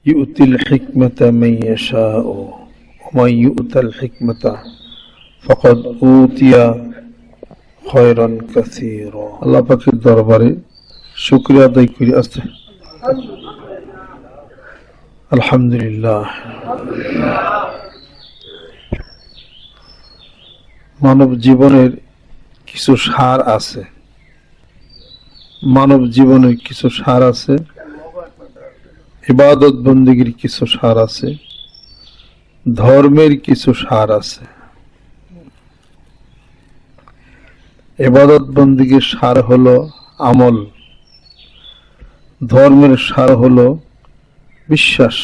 ইউতিল হিকমাতা মান ইয়াশাউ ওয়া মান ইউতাল হিকমাতা ফাকাদ উতিয়া খায়রান কাসীরা। আল্লাহ পাকের দরবারে শুকরিয়া আদায় করি। আলহামদুলিল্লাহ। মানব জীবনের কিছু সার আছে, মানব জীবনের কিছু সার আছে, ইবাদত বন্দেগীর কিছু সার আছে, ধর্মের কিছু সার আছে। ইবাদত বন্দেগীর সার হলো আমল, ধর্মের সার হলো বিশ্বাস।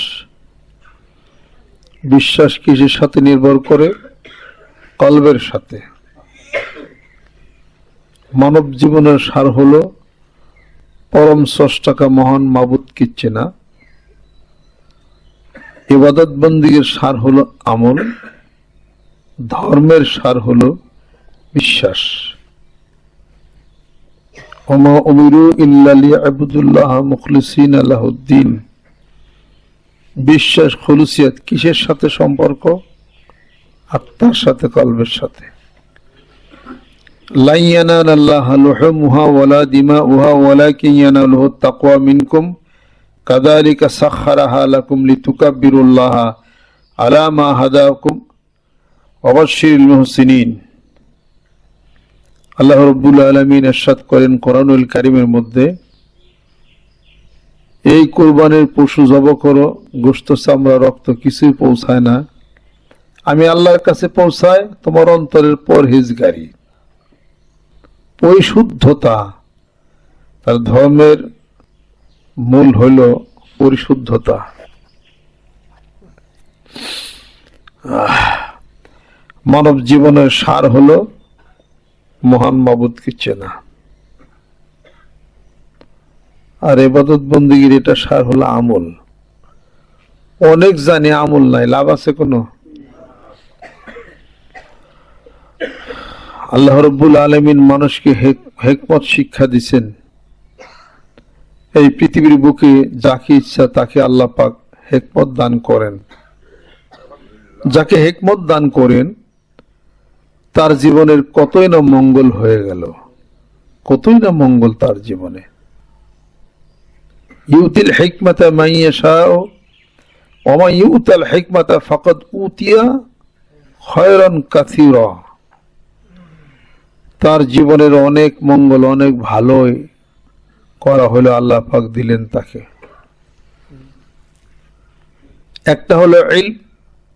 বিশ্বাস কিসের সাথে নির্ভর করে? কলবের সাথে। মানব জীবনের সার হলো পরম স্রষ্টাকে মহান মাবুদকে চেনা। ইবাদত বন্দেগীর সার হলো আমল, ধর্মের সার হলো বিশ্বাস। ওমা উমিরু ইল্লা লিয়াবুদুল্লাহ মুখলিসিনা লাহুদ্দিন। বিশ্বাস খুলুসিয়াত কিসের সাথে সম্পর্ক? আত্মার সাথে, কলবের সাথে। লা ইয়ানালাল্লাহা লুহুমুহা ওয়ালা দিমাউহা ওয়ালাকিন ইয়ানালুহু তাকওয়া মিনকুম কাযালিকা সাখখারাহা লাকুম লিতুকাব্বিরুল্লাহা আলা মা হাদাকুম ওয়া বাশশিরিল মুহসিনিন। আল্লাহ রাব্বুল আলামিন ইরশাদ করেন কোরআনুল কারীমের মধ্যে, এই কুরবানির পশু জব করো, গোশত চামড়া রক্ত কিছুই পৌঁছায় না, আমি আল্লাহর কাছে পৌঁছায় তোমার অন্তরের পরহেজগারি, পরিশুদ্ধতা। তার ধর্মের মূল হইল পরিশুদ্ধতা। মানব জীবনের সার হলো মহান মাবুদকে চেনা। আর ইবাদত বন্দেগীর এটা সার হলো আমল। অনেক জানি, আমল নাই, লাভ আছে কোনো? আল্লাহ রাব্বুল আলামিন মানুষকে হিকমত শিক্ষা দিচ্ছেন। এই পৃথিবীর বুকে যাকে ইচ্ছা তাকে আল্লাহ পাক হিকমত দান করেন। যাকে হিকমত দান করেন তার জীবনের কতই না মঙ্গল হয়ে গেল, কতই না মঙ্গল তার জীবনে। ইউতিল হিকমাতা মান ইয়াশাউ ওয়া মান ইউতাল হিকমাতা ফাকাদ উতিয়া খায়রান কাসীরা। তার জীবনের অনেক মঙ্গল, অনেক ভালোই করা হলো আল্লাহ পাক দিলেন তাকে। একটা হলো ইলম,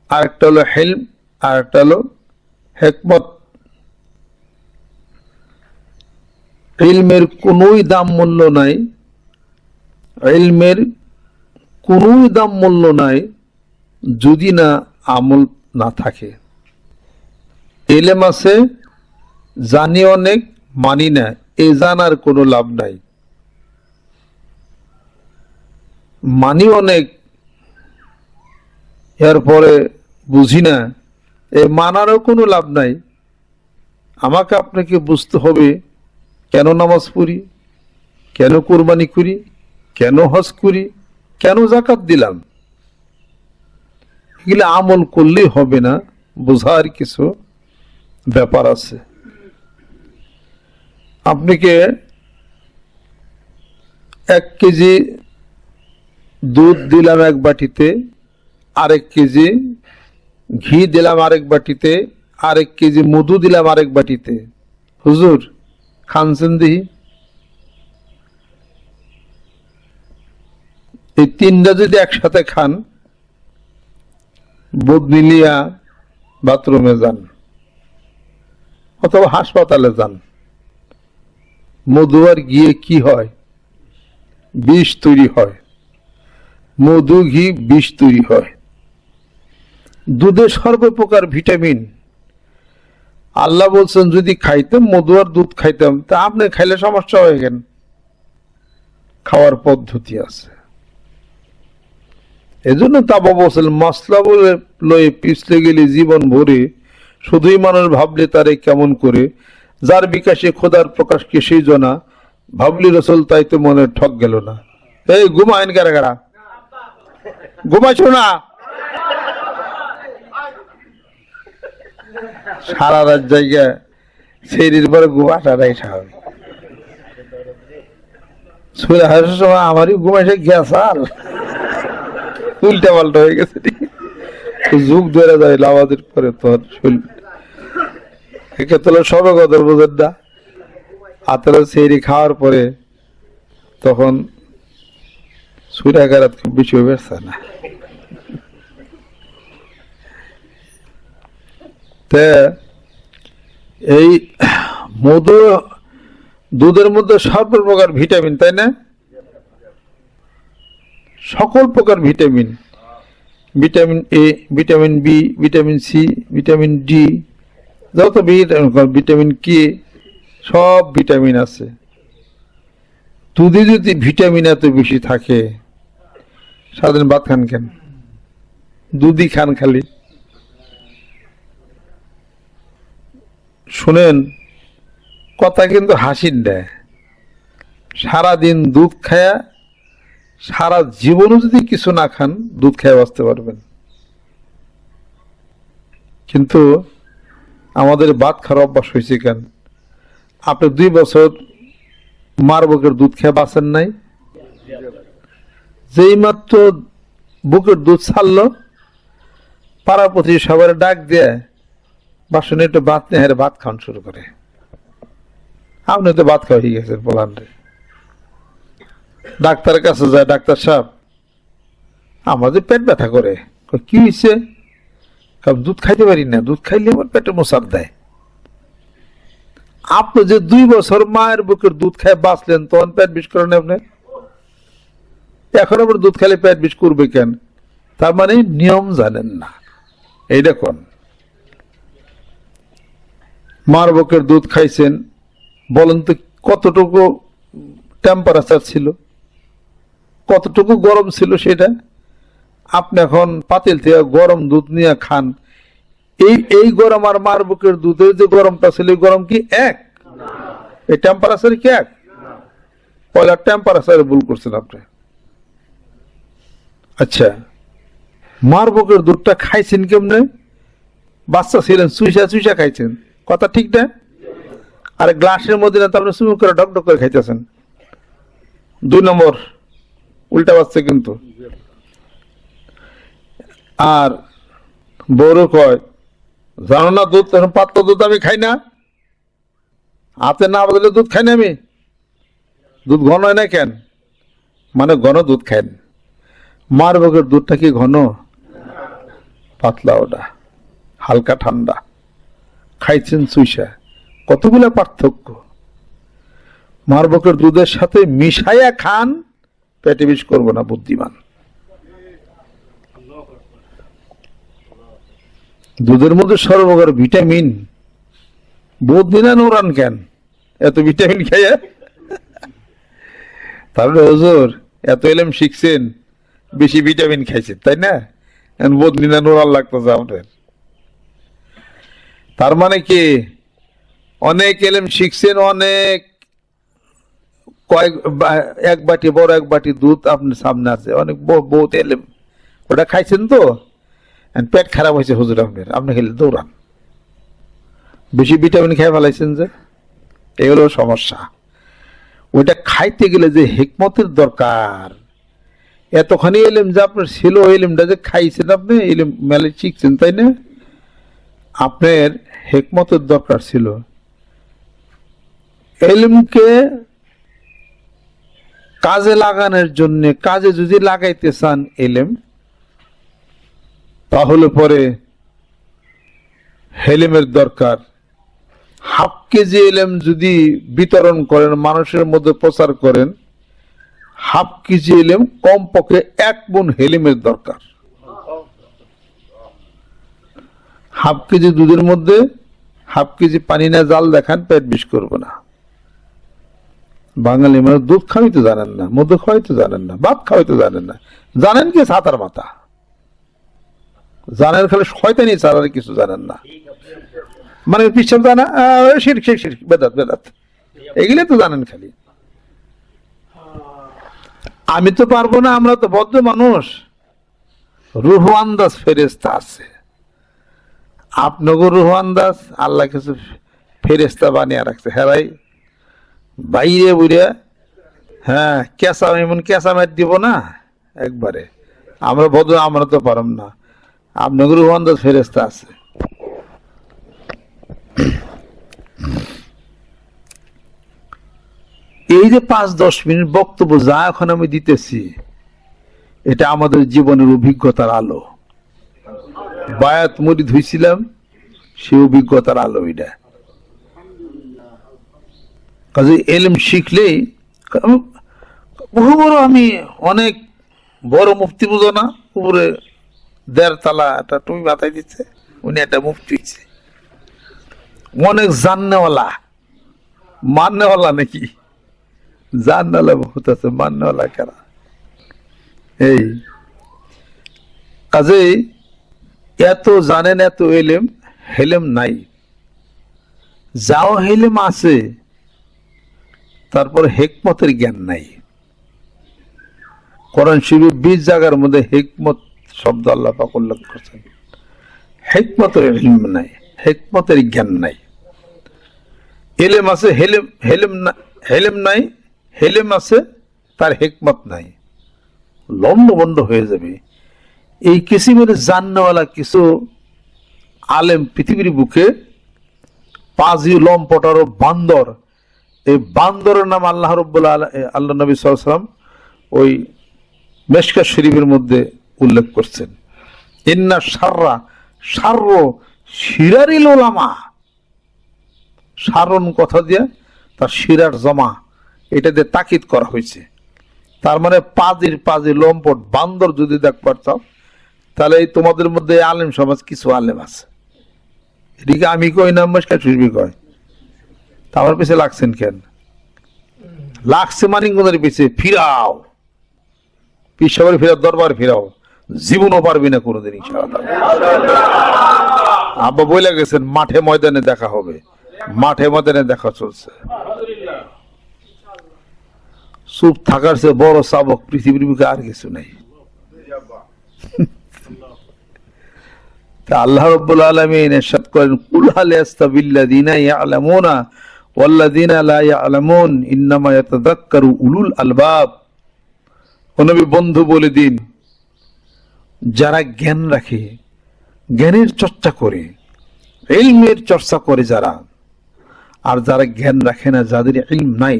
আর একটা হলো হিলম, আর একটা হলো হিকমত। ইলমের কোনোই দাম মূল্য নাই, ইলমের কোনোই দাম মূল্য নাই যদি না আমল না থাকে। ইলম আছে, জানি অনেক, মানি না, এই জানার কোনো লাভ নাই। মানি অনেক, এরপরে বুঝি না, এ মানারও কোনো লাভ নাই। আমাকে আপনাকে বুঝতে হবে কেন নামাজ পড়ি, কেন কুরবানি করি, কেন হজ করি, কেন যাকাত দিলাম। এগুলো আমল করলেই হবে না, বোঝার কিছু ব্যাপার আছে। আপনাকে 1 কেজি দুধ দিলাম এক বাটিতে, আরেক কেজি ঘি দিলাম আরেক বাটিতে, আরেক কেজি মধু দিলাম আরেক বাটিতে। হুজুর খানছেন দিহি? এই 3টা যদি একসাথে খান, বদনি লিয়া বাথরুমে যান অথবা হাসপাতালে যান, মধু আর ঘিয়ে কি হয়? বিষ তৈরি হয়। মধু ঘি বিষ তৈরি হয়। দুধে সর্বপ্রকার ভিটামিন। আল্লাহ বলছেন যদি খাইতাম মধু আর দুধ খাইতাম, তা আপনি খাইলে সমস্যা হয়ে গেল। খাওয়ার পদ্ধতি আছে। এজন্য তাবা বলছেন মশলা বলে লয়ে পিছলে গেলে জীবন ভরে, শুধুই মানুষ ভাবলে তারে কেমন করে, যার বিকাশে খোদার প্রকাশকে সেই জনা, ভাবলি রসুল তাই তো মনে ঠক গেল না। এই ঘুমায়ন কারা কারা? ঘুমাইছো না? সারা রাত জায়গা শরীর পরে ঘুম আসাটাই স্বাভাবিক। শুয়ে আসার সময় আমারই ঘুমাইছে গ্যাসাল উল্টা পাল্টা হয়ে গেছে। যুগ ধরে যায় আমাদের পরে তোর শরীর এক্ষেত্রে সবে কথা বোঝেন না। হাতের সেরি খাওয়ার পরে তখন সুরাঘাত খুব বেশি বেড়ছে না। এই মধু দুধের মধ্যে সর্ব প্রকার ভিটামিন, তাই না? সকল প্রকার vitamin, vitamin A, vitamin B, vitamin C, vitamin D, যত ভিটামিন কে, সব ভিটামিন আছে। দুধে যদি ভিটামিন এত বেশি থাকে সারাদিন ভাত খান কেন? দুধই খান খালি। শুনেন, কথা কিন্তু হাসির দেয়। সারাদিন দুধ খায়া সারা জীবনও যদি কিছু না খান, দুধ খেয়ে বাঁচতে পারবেন। কিন্তু আমাদের ভাত খাওয়ার অভ্যাস হয়েছে কেন? আপনি 2 বছর মার বুকের দুধ খেয়ে বাঁচেন নাই? যেই মাত্র বুকের দুধ ছাড়লো, পাড়াপতি সবার ডাক দিয়ে বাসনে একটু ভাত নিয়ে হেরে ভাত খাওয়ান শুরু করে। আপনি তো ভাত খাওয়া হয়ে গেছেন পোলান্ডে। ডাক্তারের কাছে যায়, ডাক্তার সাহেব আমাদের পেট ব্যথা করে। কি হয়েছে? দুধ খাইতে পারি না, দুধ খাইলে আমার পেটে মোসাদ দেয়। আপনি যে 2 বছর মায়ের বুকের দুধ খায় বাঁচলেন, তখন পেট বিষ করেন আপনি? এখন আবার দুধ খাইলে পেট বিষ করবে কেন? তার মানে নিয়ম জানেন না। এই দেখুন, মার বুকের দুধ খাইছেন, বলেন তো কতটুকু টেম্পারেচার ছিল, কতটুকু গরম ছিল সেটা? আপনি এখন পাতিল থেকে গরম দুধ নিয়ে খান, এই গরম আর মার বুকের দুধের যে গরমটা ছিল, এই গরম কি এক? এই টেম্পারেচার কি এক? পয়লা টেম্পারেচারে ভুল করছেন আপনি। আচ্ছা, মার বুকের দুধটা খাইছেন কেমনে? বাচ্চা ছিলেন, চুইসা চুইসা খাইছেন, কথা ঠিক না? আর গ্লাসের মধ্যে না তো আপনি চুমুক করে ঢক ঢক করে খাইতেছেন। 2 নম্বর উল্টা বাচ্চা কিন্তু। আর বড় কয়, জানো না দুধ পাতলা দুধ আমি খাই না, হাতে না বদলে দুধ খাই না আমি। দুধ ঘন হয় না কেন? মানে ঘন দুধ খাইন। মার বুকের দুধটা কি ঘন? পাতলা, ওটা হালকা ঠান্ডা, খাইছেন চুইসা। কতগুলো পার্থক্য! মার বুকের দুধের সাথে মিশাইয়া খান, পেটে বিষ করবো না, বুদ্ধিমান। দুধের মধ্যে সর্বপ্রকার ভিটামিন, বুদ্ধি না নুরান কেন এত ভিটামিন খাইয়া? তাহলে হুজুর এত এলেম শিখছেন, বেশি ভিটামিন খাইছেন, তাই না? বুদ্ধি না নুরান লাগতেছে আপনার। তার মানে কি, অনেক এলেম শিখছেন, অনেক এক বাটি, বড় এক বাটি দুধ আপনার সামনে আছে, অনেক বহুত এলেম, ওটা খাইছেন তো পেট খারাপ হয়েছে হুজুর আপনার, আপনি খেলে দৌড়ান, বেশি ভিটামিন খেয়ে ফেলাইছেন যে, এগুলো সমস্যা। ওইটা খাইতে গেলে যে হিকমতের দরকার, এতখানি এলেম যে আপনার ছিল, এলেমটা যে খাইছেন আপনি, এলেম মেলে শিখছেন, তাই না? আপনার হিকমতের দরকার ছিল। এলেমকে কাজে লাগানোর জন্য, কাজে যদি লাগাইতে চান এলেম, তাহলে পরে হেলেমের দরকার। হাফ কেজি এলেম যদি বিতরণ করেন, মানুষের মধ্যে প্রচার করেন, হাফ কেজি এলেম কমপক্ষে 1 মণ হেলেমের দরকার। হাফ কেজি দুধের মধ্যে হাফ কেজি পানি না জাল দেখান, পেট বিষ করবো না। বাঙালি মানে দুধ খাওয়াইতে জানেন না, মধু খাওয়াইতে জানেন না, ভাত খাওয়াইতে জানেন না, জানেন কি ছাতার মাথা, জানেন খালি শয়তানি ছাড়া কিছু জানেন না। মানে পিছন জানা শিরক শিরক শিরক বেদাত বেদাত, এগুলো তো জানেন খালি। আমি তো পারবো না, আমরা তো বদ্ধ মানুষ, রুহ আন্দাজ ফেরেস্তা আছে, আপনাকে রুহ আন্দাজ আল্লাহ কিছু ফেরেস্তা বানিয়ে রাখছে। হ্যাঁ ভাই, বাইরে বুড়ে হ্যাঁ কেঁচা এমন কেঁচা মার দিব না একবারে, আমরা বধ আমরা তো পারম না, আপনাকে রুহ আন্দাজ ফেরেস্তা আছে। এই যে 5-10 মিনিট বক্তব্য যা এখন আমি দিতেছি, এটা আমাদের জীবনের অভিজ্ঞতার আলো। বায়াত মুরিদ হয়েছিলাম, সে অভিজ্ঞতার আলো এটা। কাজে এলম শিখলেই বহু বড়, আমি অনেক বড় মুফতি বুঝো না, উপরে 1.5 তলা একটা তুমি মাথায় দিচ্ছে, উনি একটা মুফতি হয়েছে, অনেক জাননেওয়ালা মাননেওয়ালা নাকি, জাননেওয়ালা বহুত আছে, মাননেওয়ালা কারা। এই কাজেই এত জানেন, এত এলেম, হেলেম নাই। যাও হেলেম আছে, তারপর হেকমতের জ্ঞান নাই। কোরআন শরীফে 20 জায়গার মধ্যে হেকমত শব্দ আল্লাহ পাক উল্লেখ করছেন। হেকমতের ইলম নাই, হেকমতের জ্ঞান নাই। এলেম আছে, হেলেম হেলেম না, হেলেম নাই, হেলেম আছে, তার হেকমত নাই, লন্ডভন্ড হয়ে যাবে। এই কিসিমের জাননেওয়ালা কিছু আলেম পৃথিবীর বুকে, পাজি লম্পট আর বান্দর, এই বান্দরের নাম আল্লাহ রাব্বুল আল্লাহ নবী সাল্লাল্লাহু আলাইহি ওয়াসাল্লাম ওই মিশকাত শরীফের মধ্যে উল্লেখ করছেন। ইন্না শাররা শারর শিরারিল উলামা, সারণ কথা দিয়ে তার শিরার জমা, এটা দিয়ে তাকিদ করা হয়েছে। তার মানে পাজি লম্পট বান্দর যদি দেখবার চাও, তাহলে এই তোমাদের মধ্যে আলেম সমাজ কিছু আলেম আছে। এদিকে আমি কই না, মিশকাত শরীফ কয়। তা আমার পিছে লাগছেন কেন? লাগছে মানিকগঞ্জের পিছে, ফিরাও পিসাবের ফিরাও, দরবার ফিরাও, জীবনও পারবি না কোনোদিন ইনশাআল্লাহ। আব্বা বলে গেছেন মাঠে ময়দানে দেখা হবে, মাঠে ময়দানে দেখা চলছে। চুপ থাকার চেয়ে বড় চাবক পৃথিবীর বুকে আর কিছু নেই। আল্লাহ রাব্বুল আলামিন ইরশাদ করেন, কুল হাল ইয়াস্তাবিল্লাযিনা ইয়ালামুনা ওয়াল্লাযিনা লা ইয়ালামুন ইন্নামা ইয়াতাযাক্কারু উলুল আলবাব। ও নবী বন্ধু বলে দিন, যারা জ্ঞান রাখে, জ্ঞানের চর্চা করে, ইলমের চর্চা করে যারা, আর যারা জ্ঞান রাখে না, যাদের ইলম নাই,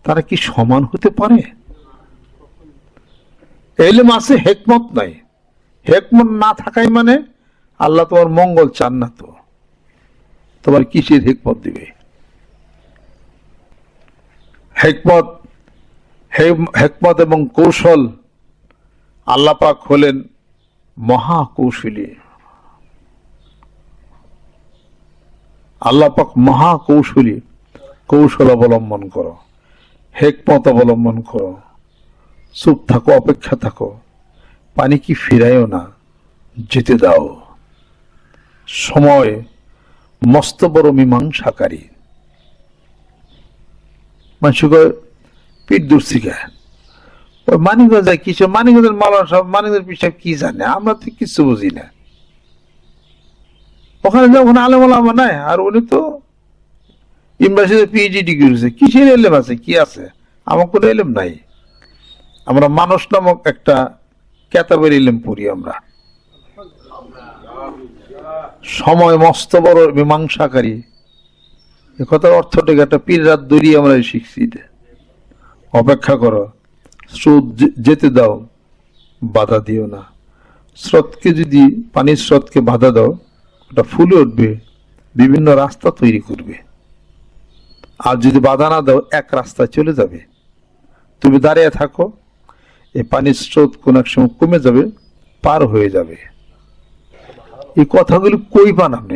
তারা কি সমান হতে পারে? ইলম আছে, হিকমত নাই। হিকমত না থাকাই মানে আল্লাহ তোমার মঙ্গল চান না, তো তোমার কিসের হিকমত দিবে? হিকমত এবং কৌশল, আল্লাহ পাক হলেন মহাকৌশলী। আল্লাহ পাক মহাকৌশলী। কৌশল অবলম্বন করো, হিকমত অবলম্বন করো, চুপ থাকো, অপেক্ষা থাকো, পানি কি ফিরাইও না, যেতে দাও। সময় মস্ত বড় মীমাংসাকারী। মানুষ পিঠ দুর্শিকা, ওই মানিকগঞ্জ যায় কিছু, মানিকগঞ্জের মালা সব, মানিকগঞ্জের পিসাব কি জানে, আমরা তো কিছু বুঝি না। ওখানে যাও, ওখানে আলেম ওলামা নাই, আর উনি তো ইউনিভার্সিটিতে পিএইচডি ডিগ্রি করেছে, কিসের এলেম আছে, কি আছে? আমার কোনো এলেম নাই। আমরা মানুষ নামক একটা কেতাবের ইলম পড়ি আমরা। সময় মস্ত বড় মীমাংসাকারী, এ কথার অর্থটাকে একটা পীর রাত দড়িয়ে আমরা শিখছি। অপেক্ষা করো, স্রোত যেতে দাও, বাধা দিও না। স্রোতকে যদি, পানির স্রোতকে বাধা দাও, ওটা ফুলে উঠবে, বিভিন্ন রাস্তা তৈরি করবে। আর যদি বাধা না দাও, এক রাস্তায় চলে যাবে। তুমি দাঁড়িয়ে থাকো, এই পানির স্রোত কোন এক সময় কমে যাবে, পার হয়ে যাবে। এই কথাগুলি কই পান আপনি?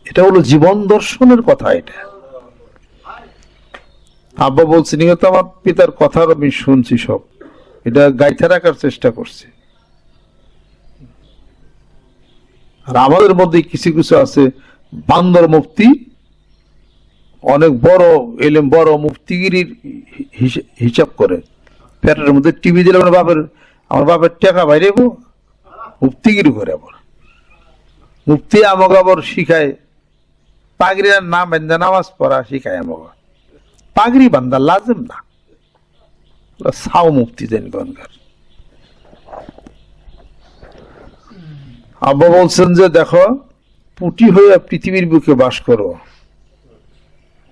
এটা হলো জীবন দর্শনের কথা। এটা আব্বা বলছেন, তো আমার পিতার কথা আমি শুনছি সব, এটা গাইতে রাখার চেষ্টা করছি। আর আমাদের মধ্যে কিছু কিছু আছে বান্দর মুফতি, অনেক বড় এলেম, বড় মুফতিগিরির হিসাব করে, পেটের মধ্যে টিভি দিলে বাপের আমার বাপের টাকা বাইরেব মুক্তিগিরি করে আবার মুক্তি আমাকে আবার শিখায় পাগড়ির নাম বেঁধে নামাজ পড়া শিখায় আমাকে পাগড়ি বান্ধা লাজেম না সাও মুক্তি দেন গঙ্গার আব্বা বলছেন যে দেখো পুটি হয়ে পৃথিবীর বুকে বাস করো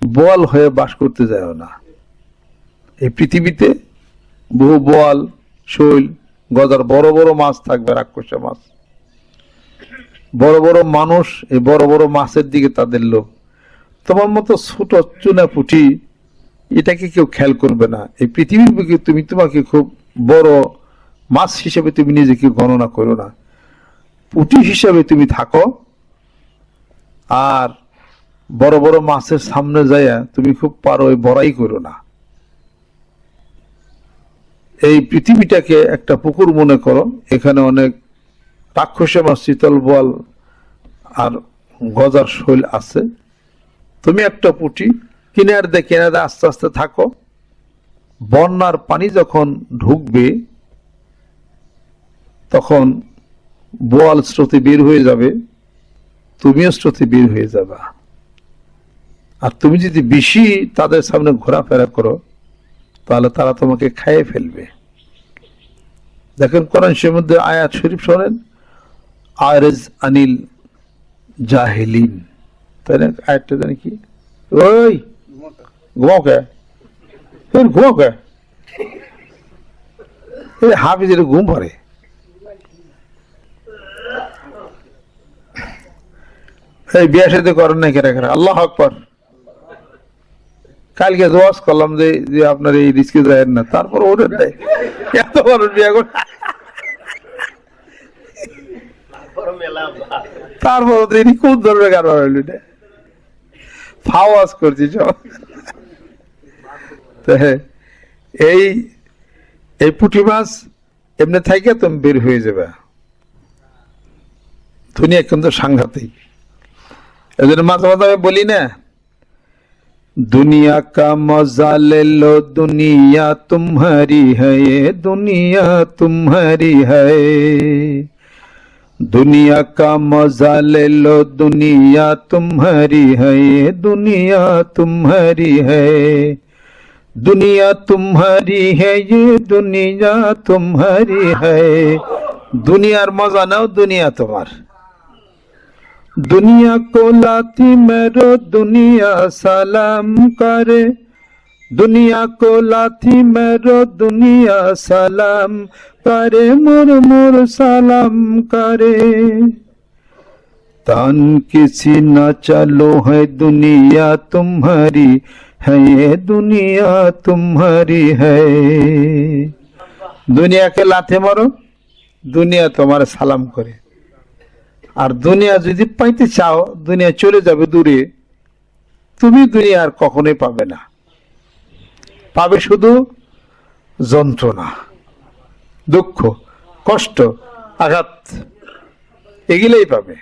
বোয়াল হয়ে বাস করতে যায় না এই পৃথিবীতে বহু বোয়াল শৈল গজার বড় বড় মাছ থাকবে রাক্ষসা মাছ বড় বড় মানুষ এই বড় বড় মাছের দিকে তাদের লোভ তোমার মতো ছোট চুনা পুঁটি এটাকে কেউ খেয়াল করবে না এই পৃথিবীর বুকে তুমি তোমাকে খুব বড় মাছ হিসেবে তুমি নিজেকে গণনা করো না পুঁটি হিসেবে তুমি থাকো আর বড় বড় মাছের সামনে যাইয়া তুমি খুব পারো বড়াই করো না এই পৃথিবীটাকে একটা পুকুর মনে করো এখানে অনেক রাক্ষসে মাছ শীতল বল আর গজার শৈল আছে তুমি একটা পুঁটি কিনার দিয়ে কিনারে আস্তে আস্তে থাকো বন্যার পানি যখন ঢুকবে তখন বোয়াল স্রোতে বের হয়ে যাবে তুমিও স্রোতে বের হয়ে যাবে আর তুমি যদি বেশি তাদের সামনে ঘোরাফেরা করো তাহলে তারা তোমাকে খাইয়ে ফেলবে দেখেন কোরআন শরীফের মধ্যে আয়াত শরীফ শোনেন আরিজ আনিল জাহিলিন তাই না আয়াতটা জানি কি ওই ঘুমাও কে ঘুমাও কে হাফিজের ঘুম পারে এই বিয়ে সাথে করেন না কেরা কেরা আল্লাহ আকবার কালকে দোয়াজ করলাম যে আপনার এই রিস্কে যায় না তারপর ওদের দেয় এত বড় বিয়ে করে তারপর তিনি কোন ধরনের কারবার হইল ফাওয়াজ করছি সব এই এই পুঁটি মাছ এমনি থাকে তুমি বের হয়ে যাবে দুনিয়া কিন্তু সাংঘাতিক এই জন্য মাঝে মাঝে আমি বলি না दुनिया का मजा ले लो दुनिया तुम्हारी है ये दुनिया तुम्हारी है दुनिया का मजा ले लो दुनिया तुम्हारी है ये दुनिया तुम्हारी है दुनिया तुम्हारी है ये दुनिया तुम्हारी है दुनियार मजा नाओ दुनिया तुम्हार दुनिया को लाती मेरो दुनिया सलाम करे दुनिया को लाती मेरो दुनिया सलाम करे मुर मुर सलाम करे तान किसी न चलो है दुनिया तुम्हारी है ये दुनिया तुम्हारी है दुनिया के लाते मारो दुनिया तुम्हारे सलाम करे আর দুনিয়া যদি পাইতে চাও দুনিয়া চলে যাবে দূরে তুমি দুনিয়া আর কখনোই পাবে না পাবে শুধু যন্ত্রণা দুঃখ কষ্ট আঘাত এগুলোই পাবে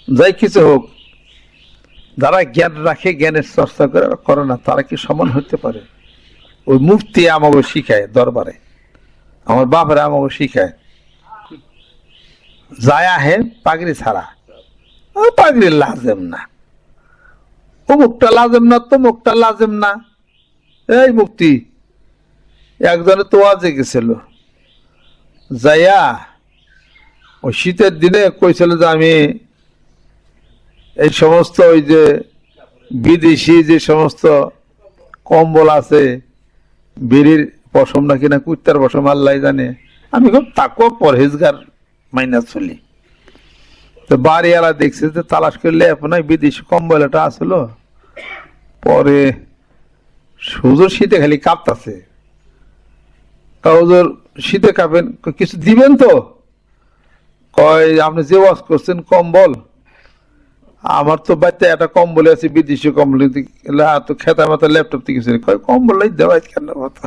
যাই কিছু হোক যারা জ্ঞান রাখে জ্ঞানের চর্চা করে না তারা কি সমান হতে পারে ওই মুফতি আমাকে শিখায় দরবারে আমার বাপরা আমাকে শিখায় যায়া হে পাগড়ি ছাড়া পাগড়ি লাজেম না অমুকটা লাজেম না তমুকটা লাজেম না এই মুক্তি একজনে তো আজে গেছিল যাইয়া ওই শীতের দিনে কইছিল যে আমি এই সমস্ত ওই যে বিদেশি যে সমস্ত কম্বল আছে বেরির পশম নাকি না কুত্তার পশম আল্লাহ জানে আমি খুব তাকুয়া পরহেজগার মাইনা চলি তো বাড়িওয়ালা দেখছে যে তালাশ করলে আপনার বিদেশি কম্বল এটা আসলো পরে হুজুর শীতে খালি কাঁপতাছে তা হুজুর শীতে কাঁপেন কিছু দিবেন তো কয় আপনি যে ওয়াশ করছেন কম্বল আমার তো বাড়িতে একটা কম্বল আছে বিদেশি কম্বল তো খেতা মাথা ল্যাপটপ থেকে কয় কম্বল দেওয়াই কেন মতো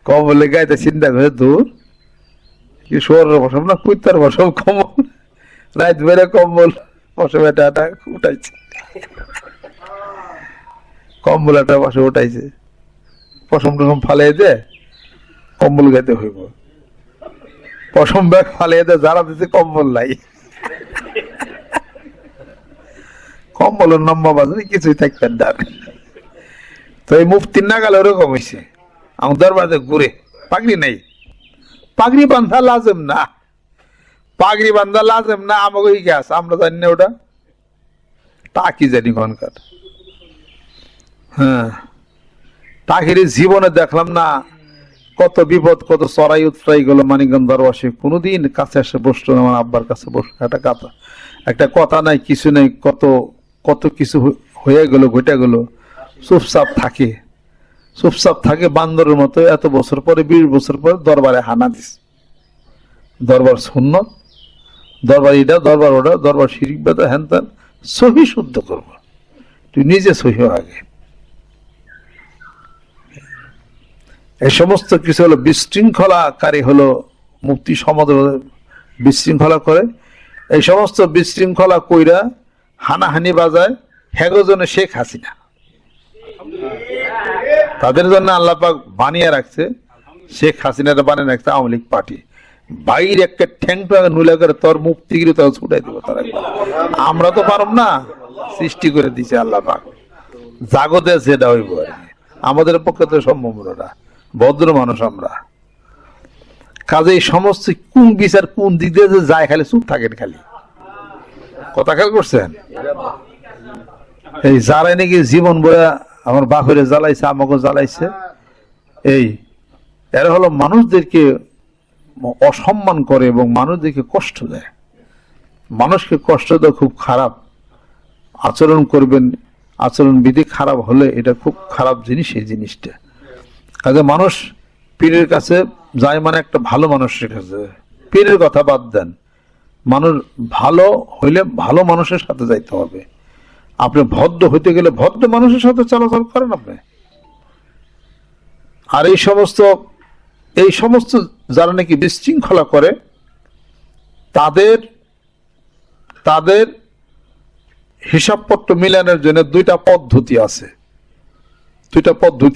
কম্বলে গাইতে চিন্তা করে দূর কি শোয়ার বসম না কুত্তার বসম কম্বল রাত বেড়ে কম্বল বসে বেটা উঠাইছে কম্বল একটা বসে উঠাইছে পশম টসম ফালিয়ে দে কম্বল গাইতে হইব, পশম ব্যাগ ফালিয়ে দে যারা দিতে কম্বল নাই, কম্বলের নম্বর বাজারে কিছুই থাকবেন না। তো এই মুফতির নাগালে ওরকম হয়েছে, আমার দরবারে ঘুরে পাগড়ি নেই, পাগড়ি বান্ধা লাজেম না, পাগড়ি বান্ধা লাজেম না, আমাকে গ্যাস আমরা জানি না ওটা, তা কি জানি কনকার। হ্যাঁ, তাহিরে জীবনে দেখলাম না কত বিপদ, কত চড়াই উতরাই গেল মানিকগঞ্জ দরবারে, কোনোদিন কাছে এসে বসলো না, আমার আব্বার কাছে বসলো, একটা কথা নাই কিছু নাই, কত কত কিছু হয়ে গেল ঘটে গেল, চুপচাপ থাকে, চুপচাপ থাকে বান্দরের মতো। এত বছর পরে 20 বছর পরে দরবারে হানা দিস, দরবার সুন্নত, দরবার এটা, দরবার ওটা, দরবার শিরিক বেদা হ্যান ত্যান, সহি শুদ্ধ করবো, তুই নিজে সহি আগে। এই সমস্ত কিছু হলো বিশৃঙ্খলাকারী, হলো মুক্তি সমাজ বিশৃঙ্খলা করে, এই সমস্ত বিশৃঙ্খলা কইরা হানাহানি বাজায় হেগোজনে শেখ হাসিনা, তাদের জন্য আল্লাহ পাক বানিয়ে রাখছে, শেখ হাসিনাটা বানিয়ে রাখছে আওয়ামী লীগ পার্টি। বাইরে একটা ঠ্যাং নুলা করে তোর মুক্তিগিরি তোর ছুটাই দিব তারা, আমরা তো পারব না, সৃষ্টি করে দিছে আল্লাহ পাক, জাগতে সেটা হইব, আমাদের পক্ষে তো সম্ভব না, ভদ্র মানুষ আমরা। কাজে এই সমস্ত কোন বিচার কোন দিক দিয়ে যে যায়, খালি চুপ থাকেন, খালি কথা খেয়াল করছেন। এই যারাই নাকি জীবন বয়া আমার বাপেরে জ্বালাইছে, আমাকে জ্বালাইছে, এই এরা হলো মানুষদেরকে অসম্মান করে এবং মানুষদেরকে কষ্ট দেয়, মানুষকে কষ্ট দেওয়া খুব খারাপ। আচরণ করবেন, আচরণ বিধি খারাপ হলে এটা খুব খারাপ জিনিস, এই জিনিসটা। কাজে মানুষ পীরের কাছে যায় মানে একটা ভালো মানুষের কাছে, পীরের কথা বাদ দেন, মানুষ ভালো হইলে ভালো মানুষের সাথে যাইতে হবে। আপনি ভদ্র হইতে গেলে ভদ্র মানুষের সাথে চলাচল করেন আপনি। আর এই সমস্ত যারা নাকি বিশৃঙ্খলা করে, তাদের হিসাবপত্র মিলানোর জন্য দুইটা পদ্ধতি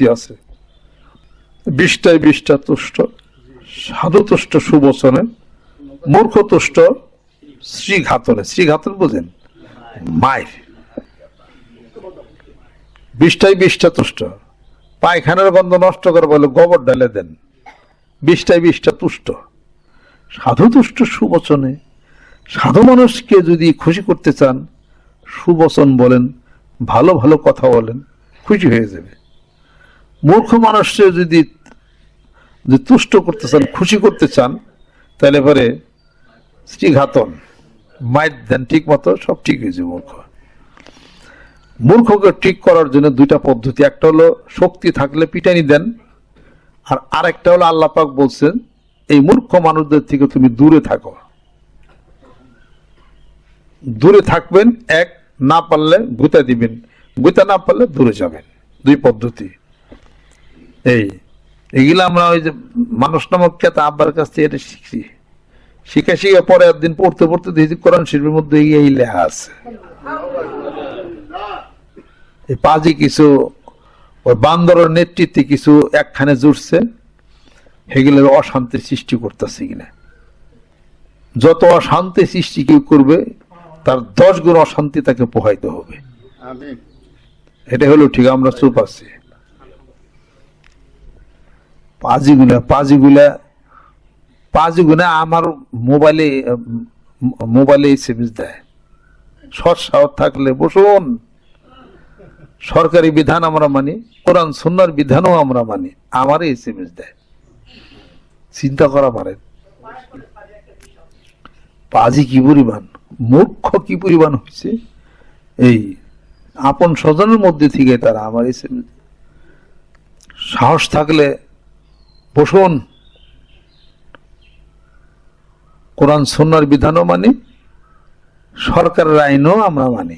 আছে, 20টায় 20টা তুষ্ট, সাধু তুষ্ট সুবচনে, মূর্খ তুষ্ট শ্রীঘাতনে। শ্রীঘাতন বুঝেন, মায়ের 20টায় 20টা তুষ্ট, পায়খানার গন্ধ নষ্ট করে বলে গোবর ঢেলে দেন, 20টায় 20টা তুষ্ট। সাধু তুষ্ট সুবচনে, সাধু মানুষকে যদি খুশি করতে চান সুবচন বলেন, ভালো ভালো কথা বলেন, খুশি হয়ে যাবে। মূর্খ মানুষকে যদি তুষ্ট করতে চান, খুশি করতে চান, তাহলে পরে শ্রীঘাতন মাইর দেন, ঠিক মতো সব ঠিক হয়ে যাবে। মূর্খকে ঠিক করার জন্য দুইটা পদ্ধতি, একটা হলো শক্তি থাকলে পিটানি দেন, আর আরেকটা হলো আল্লাহ পাক বলছেন এই মূর্খ মানুষদের থেকে তুমি দূরে থাকো, দূরে থাকবেন, এক না পারলে গুতা দিবেন, গুতা না পারলে দূরে যাবেন, দুই পদ্ধতি। এগুলো আমরা ওই যে মানুষ নামক খেতা আব্বার কাছ থেকে এটা শিখছি, শিখে পরে একদিন পড়তে পড়তে দেখি কোরআন শরীফের মধ্যে এই লেখা আছে। এই পাজি কিছু ওই বান্দরের নেতৃত্বে কিছু একখানে জুড়ছে, সেগুলোর অশান্তির সৃষ্টি করতেছে কিনা। যত অশান্তি সৃষ্টি কেউ করবে তার 10 গুণ অশান্তি তাকে পোহাইতে হবে। এটা হলো ঠিক, আমরা চুপ আছি। পাজিগুলা আমার মোবাইলে এসএমএস দেয়, শর্ট সাহস থাকলে বসুন, সরকারি বিধান আমরা মানি, কোরআন সুন্নাহর বিধানও আমরা মানি, আমারই এসএমএস দেয়। চিন্তা করা পারেন পাজি কি পরিমাণ, মূর্খ কি পরিমাণ হয়েছে। এই আপন স্বজনের মধ্যে থেকে তারা আমার এসএমএস, সাহস থাকলে বসুন, কোরআন সুন্নাহর বিধানও মানি, সরকারের আইনও আমরা মানি।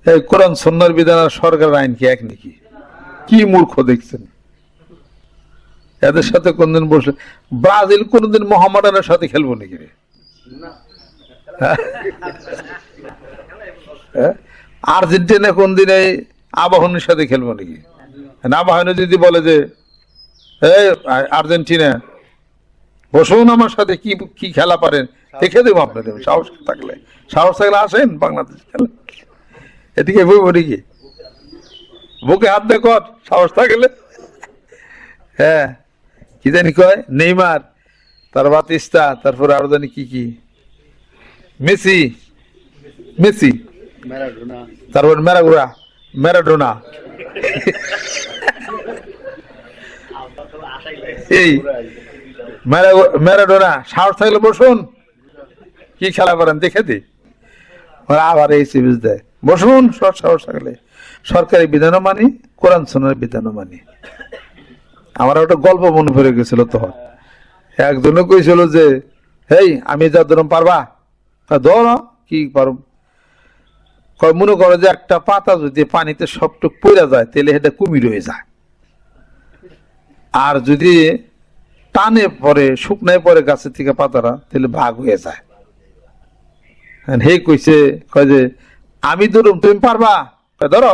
এই কোরআন সুন্নাহর বিধান আর সরকারের আইন কি এক নাকি? কি মূর্খ দেখছেন এদের সাথে কোনদিন বসে। ব্রাজিল কোনদিন মোহামেডানের সাথে খেলবো নাকি রে? আর্জেন্টিনা কোনদিন এই আবাহনের সাথে খেলবো নাকি? নাবাহনে যদি বলে যে এই আর্জেন্টিনা বসুন আমার সাথে, কি কি খেলা পারেন দেখে দেবো আপনাদের, সাহস থাকলে আসেন বাংলাদেশ খেলা। এদিকে বই কি বুকে হাত দেখো, সাহস থাকলে। হ্যাঁ, কি জানি কয় নেইমার, তার বাতিস্তা, তারপরে আরো জানি কি কি, মেসি মেসি, তারপর ম্যারাডোনা এই ম্যারাডোনা, সাহস থাকলে বসুন, কি খেলা করেন দেখে দি। আবার এই সিরিজ দেয়, বসুন সাহস থাকলে। সরকারি বিধানও মানি, কোরআন সুন্নাহর বিধানও মানি। আমার একটা গল্প মনে পড়ে গেছিল তখন। একজনে কইছিল যে হেই আমি যা ধরুন পারবা, ধরো কি পারো, মনে করো যে একটা পাতা যদি পানিতে সবটুক পড়ে যায় তাহলে সেটা কুমির হয়ে যায়, আর যদি টানে পরে শুকনায় পরে গাছের থেকে পাতারা তাহলে ভাগ হয়ে যায়। হে কইছে, কয় যে আমি ধরুম তুমি পারবা, ধরো,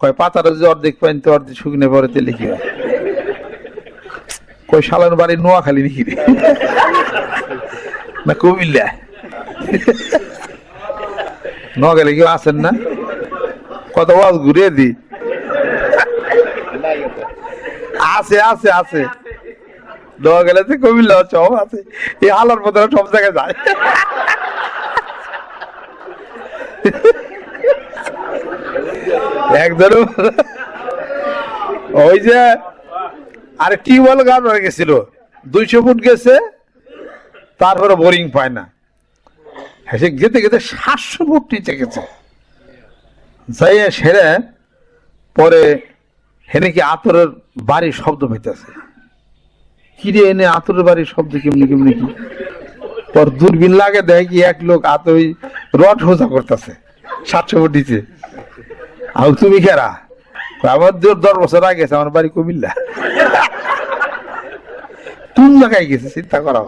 কয় পাতাটা যদি অর্ধেক পানি তো অর্ধেক শুকনে পরে তাহলে কি হয়? কই শালার বাড়ি নোয়াখালী নাকি রে না কুমিল্লা? নোয়াখালী কেউ আছেন না? কত ওয়াজ ঘুরিয়ে দি, আছে আছে আছে, নোয়াখালীতে কুমিল্লা সব আছে, এই হালার মতো সব জায়গায় যায়। একজন ওই যে আরে টিউবওয়েল গান হয়ে গেছিল, 200 ফুট গেছে, তারপরে বোরিং পায় না, সে গেতে গেতে 700 ফুট নিচে গেছে, যাই সেরে পরে হেনে কি আতরের বাড়ির শব্দ পেতেছে, কিরে এনে আতরের বাড়ির শব্দ কেমনি কেমনি কি, পর দূরবীন লাগে দেখে কি এক লোক আতই রড হোজা করতেছে 700 ফুট নিচে। আর তুমি কেরা? আমার 10 বছর আগে গেছে, আমার বাড়ি কুমিল্লা। কোন জায়গায় গেছে চিন্তা করা,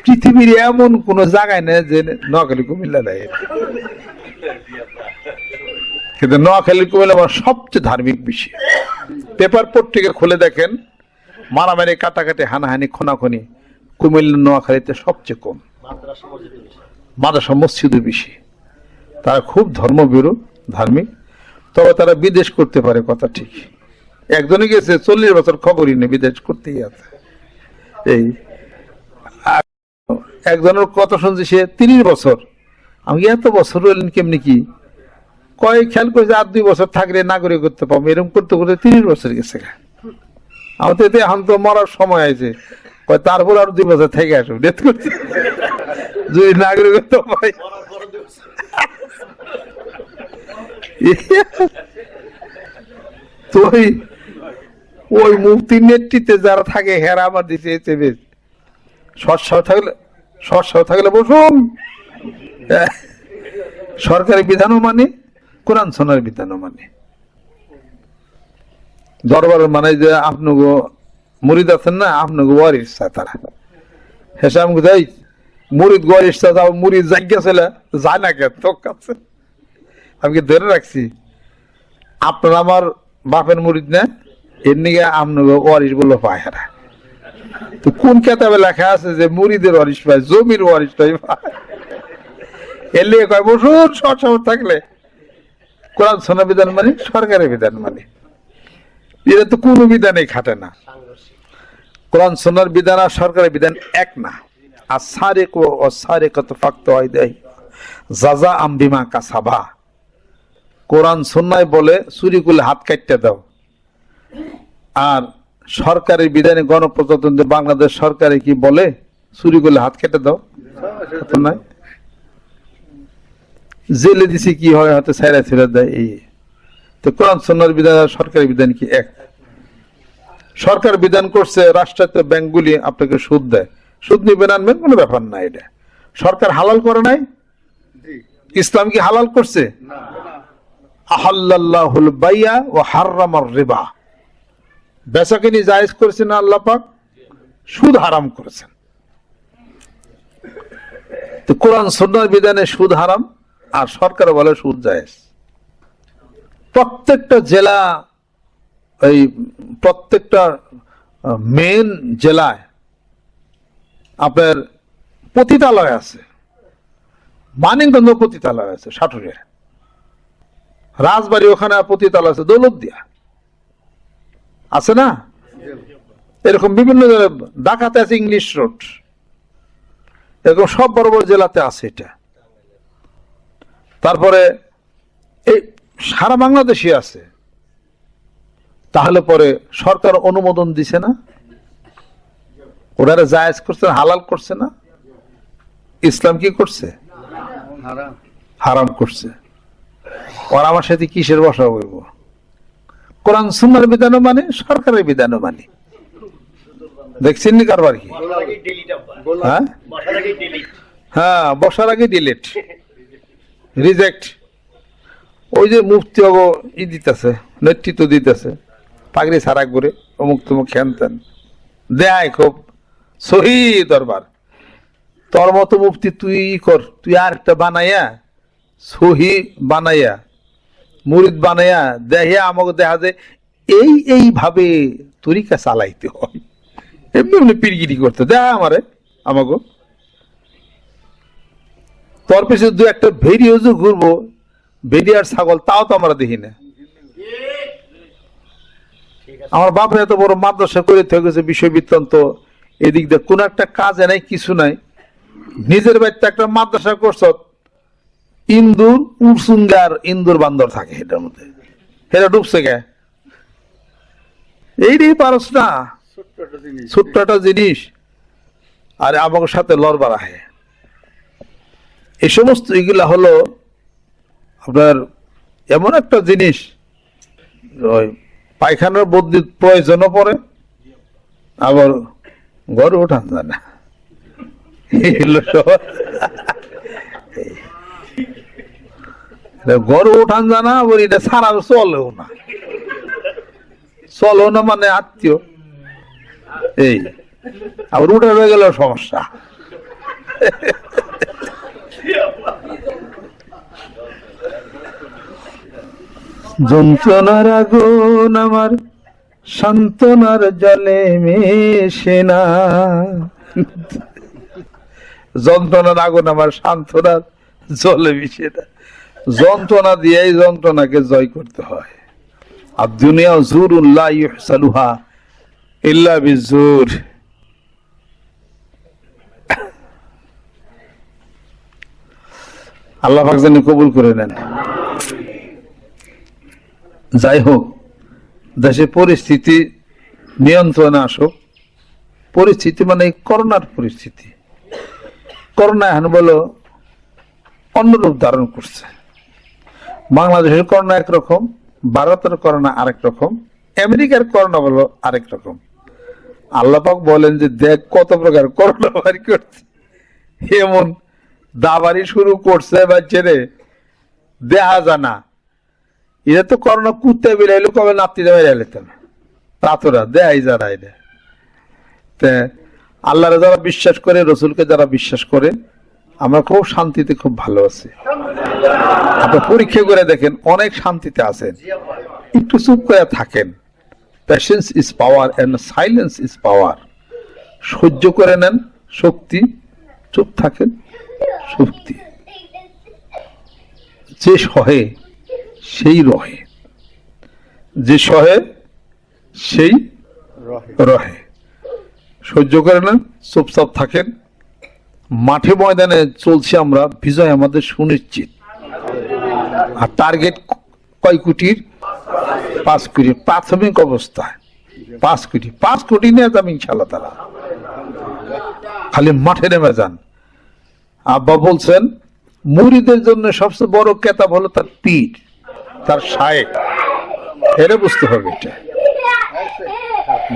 পৃথিবীর এমন কোন জায়গায় নেই যে নোয়াখালী কুমিল্লা নেই, কিন্তু নোয়াখালী কুমিল্লা আমার সবচেয়ে ধার্মিক বিষয়। পেপার পত্রিকা খুলে দেখেন, মারামারি কাটাকাটি হানাহানি খুনাখুনি কুমিল্লা নোয়াখালীতে সবচেয়ে কম, মাদ্রাসা মসজিদও বেশি। তারা খুব ধর্মভীরু ধার্মিক, তবে তারা বিদেশ করতে পারে, কথা ঠিক। একজনে গেছে 40 বছর, খবরই নেই, বিদেশ করতেই আছে। এই একজনের কথা শুনছি, সে 30 বছর। আমি এত বছর রইলেন কেমনি কি, কয় খেয়াল করেছে আর 2 বছর থাকলে নাগরিক করতে পাবো, এরকম করতে করতে 30 বছর গেছে। আমাদের তো এখন তো মরার সময় আছে, কয় তারপর আর 2 বছর থেকে আসো ডেথ করতে, যদি নাগরিকত্ব পাই। তো ওই মুক্তির নেতৃত্বে যারা থাকে হেরা আমার দিচ্ছে সৎসাহ থাকলে বসুন। সরকারি বিধানও মানে, কোরআন সুন্নাহর বিধানও মানে। দরবার মানে যে আপনাকে মুরিদ আছেন না, আপনাকে ওয়ারিস তারা হেসাম কোথায় মুরিদ ওয়ারিস, মুরিদ জায়গা ছিল যায় না কে তোর কাছে, আমি কি ধরে রাখছি আপনার আমার বাপের মুরিদ না, এর নিকে আপনাকে ওয়ারিস বললো পায় হেরা। তো কোন কেতাবে লেখা আছে যে মুরিদের ওয়ারিস পায়, জমির ওয়ারিসটাই পায়? এর লিগে কয় বছর সৎসাহ থাকলে কোরআন সুন্নাহর বিধান মানে, সরকারের বিধান মানে। এটা তো কোনো বিধানেই খাটে না, কোরআন সুন্নাহর বিধান আর সরকারের বিধান এক না। আর সারিকু ওয়া সারিকাতু ফাকতু আইদাইহিমা জাযাআম বিমা কাসাবা। কোরআন সুন্নাহয় বলে চুরি করলে হাত কাটতে দাও, আর সরকারের বিধানে গণপ্রজাতন্ত্রী বাংলাদেশ সরকারে কি বলে, চুরি করলে হাত কেটে দাও, নাই জেলে দিছি কি হয়, হাতে ছাইরা ছেড়ে দেয়। এই তো কোরআন সুন্নাহর বিধান আর সরকারি বিধান কি এক? সরকার বিধান করছে রাষ্ট্রায়ত্ত ব্যাংকগুলি আপনাকে সুদ দেয়, সুদ নিবেন আনবেন, কোনো ব্যাপার না। এটা সরকার হালাল করে নাই, ইসলাম কি হালাল করছে? আহাল্লাল্লাহুল বাইয়া ওয়া হাররামার রিবা, বেচাকেনি জায়েজ করেছেন আল্লাহ পাক, সুদ হারাম করেছেন। তো কোরআন সুন্নাহর বিধানে সুদ হারাম, আর সরকার বলে সুদ জায়েজ। প্রত্যেকটা জেলা, এই প্রত্যেকটা মেন জেলায় আপনার পতিতালয় আছে। মানিকগঞ্জ পতিতালয় আছে, সাটুরে রাজবাড়ি ওখানে পতিতালয় আছে, দৌলতদিয়া আছে না, এরকম বিভিন্ন ঢাকাতে আছে ইংলিশ রোড, এরকম সব বড় বড় জেলাতে আছে এটা। তারপরে এই সারা বাংলাদেশে আছে। তাহলে পরে সরকার অনুমোদন দিছে না, ওনারা জায়েজ করছে, হালাল করছে না? ইসলাম কি করছে? হারাম করছে। ওর আমার সাথে কিসের বসা হইব? কোরআন সুন্নাহর বিধানও মানে, সরকারের বিধানও মানে। দেখছেন নি কারবার কি? হ্যাঁ হ্যাঁ, বসার আগে ডিলিট, রিজেক্ট। ওই যে মুফতি ই দিতেছে, নেতৃত্ব দিতেছে, পাগড়ি ছাড়া করে অমুক তমুক খেন তেন দেয়, খুব সহি দরবার। তোর মতো মুফতি তুই কর, তুই আর একটা বানাইয়া, সহি বানাইয়া, মুরিদ বানাইয়া দেখিয়া আমাকে দেখা যায় এইভাবে তরিকা চালাইতে হয়। এমনি এমনি পিরগিরি করতে দেখা আমাকে তোর পিছনে দু একটা ভেড়ি হুজুর ঘুরবো, ভেড়িয়ার ছাগল, তাও তো আমরা দেখি না। আমার বাপরে এত বড় মাদ্রাসা করে গেছে, বিষয় বৃত্তান্ত, এদিক দিয়ে কোন একটা কাজে নাই, কিছু নাই। নিজের বাড়িতে একটা মাদ্রাসা করছ, ইন্দুর উড়সুঙ্গার ইন্দুর বান্দর থাকে এটার মধ্যে, এটা ডুবছে গে। এইটাই পারস না, ছোট্ট একটা জিনিস, আর আমার সাথে লড়বার আহে। এই সমস্ত এগুলা হলো আপনার এমন একটা জিনিস, ওই পায়খানার বদলি প্রয়োজনও পড়ে, আবার ঘরে ওঠান যায় না। ঘরে ওঠান যায় না, আবার এটা ছাড়া চলেও না, চলেও না মানে আত্মীয়, এই আবার উঠে হয়ে গেল সমস্যা। যন্ত্রণার আগুন আমার সান্ত্বনার জলে মেশে না, যন্ত্রণার আগুন আমার সান্ত্বনার জলে মিশে না। যন্ত্রণা দিয়েই যন্ত্রণাকে জয় করতে হয়। আর দুনিয়া জুরুন লা ইহসানুহা ইল্লা বিজুর। আল্লাহ পাক যেন কবুল করে নেন। যাই হোক, দেশে পরিস্থিতি নিয়ন্ত্রণে আসুক। পরিস্থিতি মানে করোনার পরিস্থিতি। করোনা এখন বলো অন্যরূপ ধারণ করছে। বাংলাদেশের করোনা একরকম, ভারতের করোনা আরেক রকম, আমেরিকার করোনা বলো আরেক রকম। আল্লাহ পাক বলেন যে দেখ কত প্রকার করোনা বাড়ি করছে, এমন দাবারি শুরু করছে বাচ্চারে দেখা জানা। এটা তো করোনা কুত্তে বেরাইলো, কবে নাতিরা বেরাইলে তাতরা দেয় যারা এটা। আল্লাহরে যারা বিশ্বাস করে, রসুলকে যারা বিশ্বাস করে, আমরা খুব শান্তিতে, খুব ভালো আছি। আপনি পরীক্ষা করে দেখেন, অনেক শান্তিতে আছেন। একটু চুপ করে থাকেন। Patience is power and silence is power. সহ্য করে নেন শক্তি, চুপ থাকেন শক্তি। যে সহে সেই রহে, যে সহে সেই রহে। সহ্য করে নেন, চুপচাপ থাকেন। মাঠে ময়দানে চলছি আমরা, বিজয় আমাদের সুনিশ্চিত। আর টার্গেট কয় কোটির? 5 কোটি। প্রাথমিক অবস্থায় 5 কোটি, 5 কোটি নিয়ে যাবেন ইনশাআল্লাহ তাআলা। খালি মাঠে নেমে যান। আব্বা বলছেন মুরিদের জন্য সবচেয়ে বড় কেতাব হলো তার পীর, তার শায়েখ। এটা বুঝতে হবে। এটা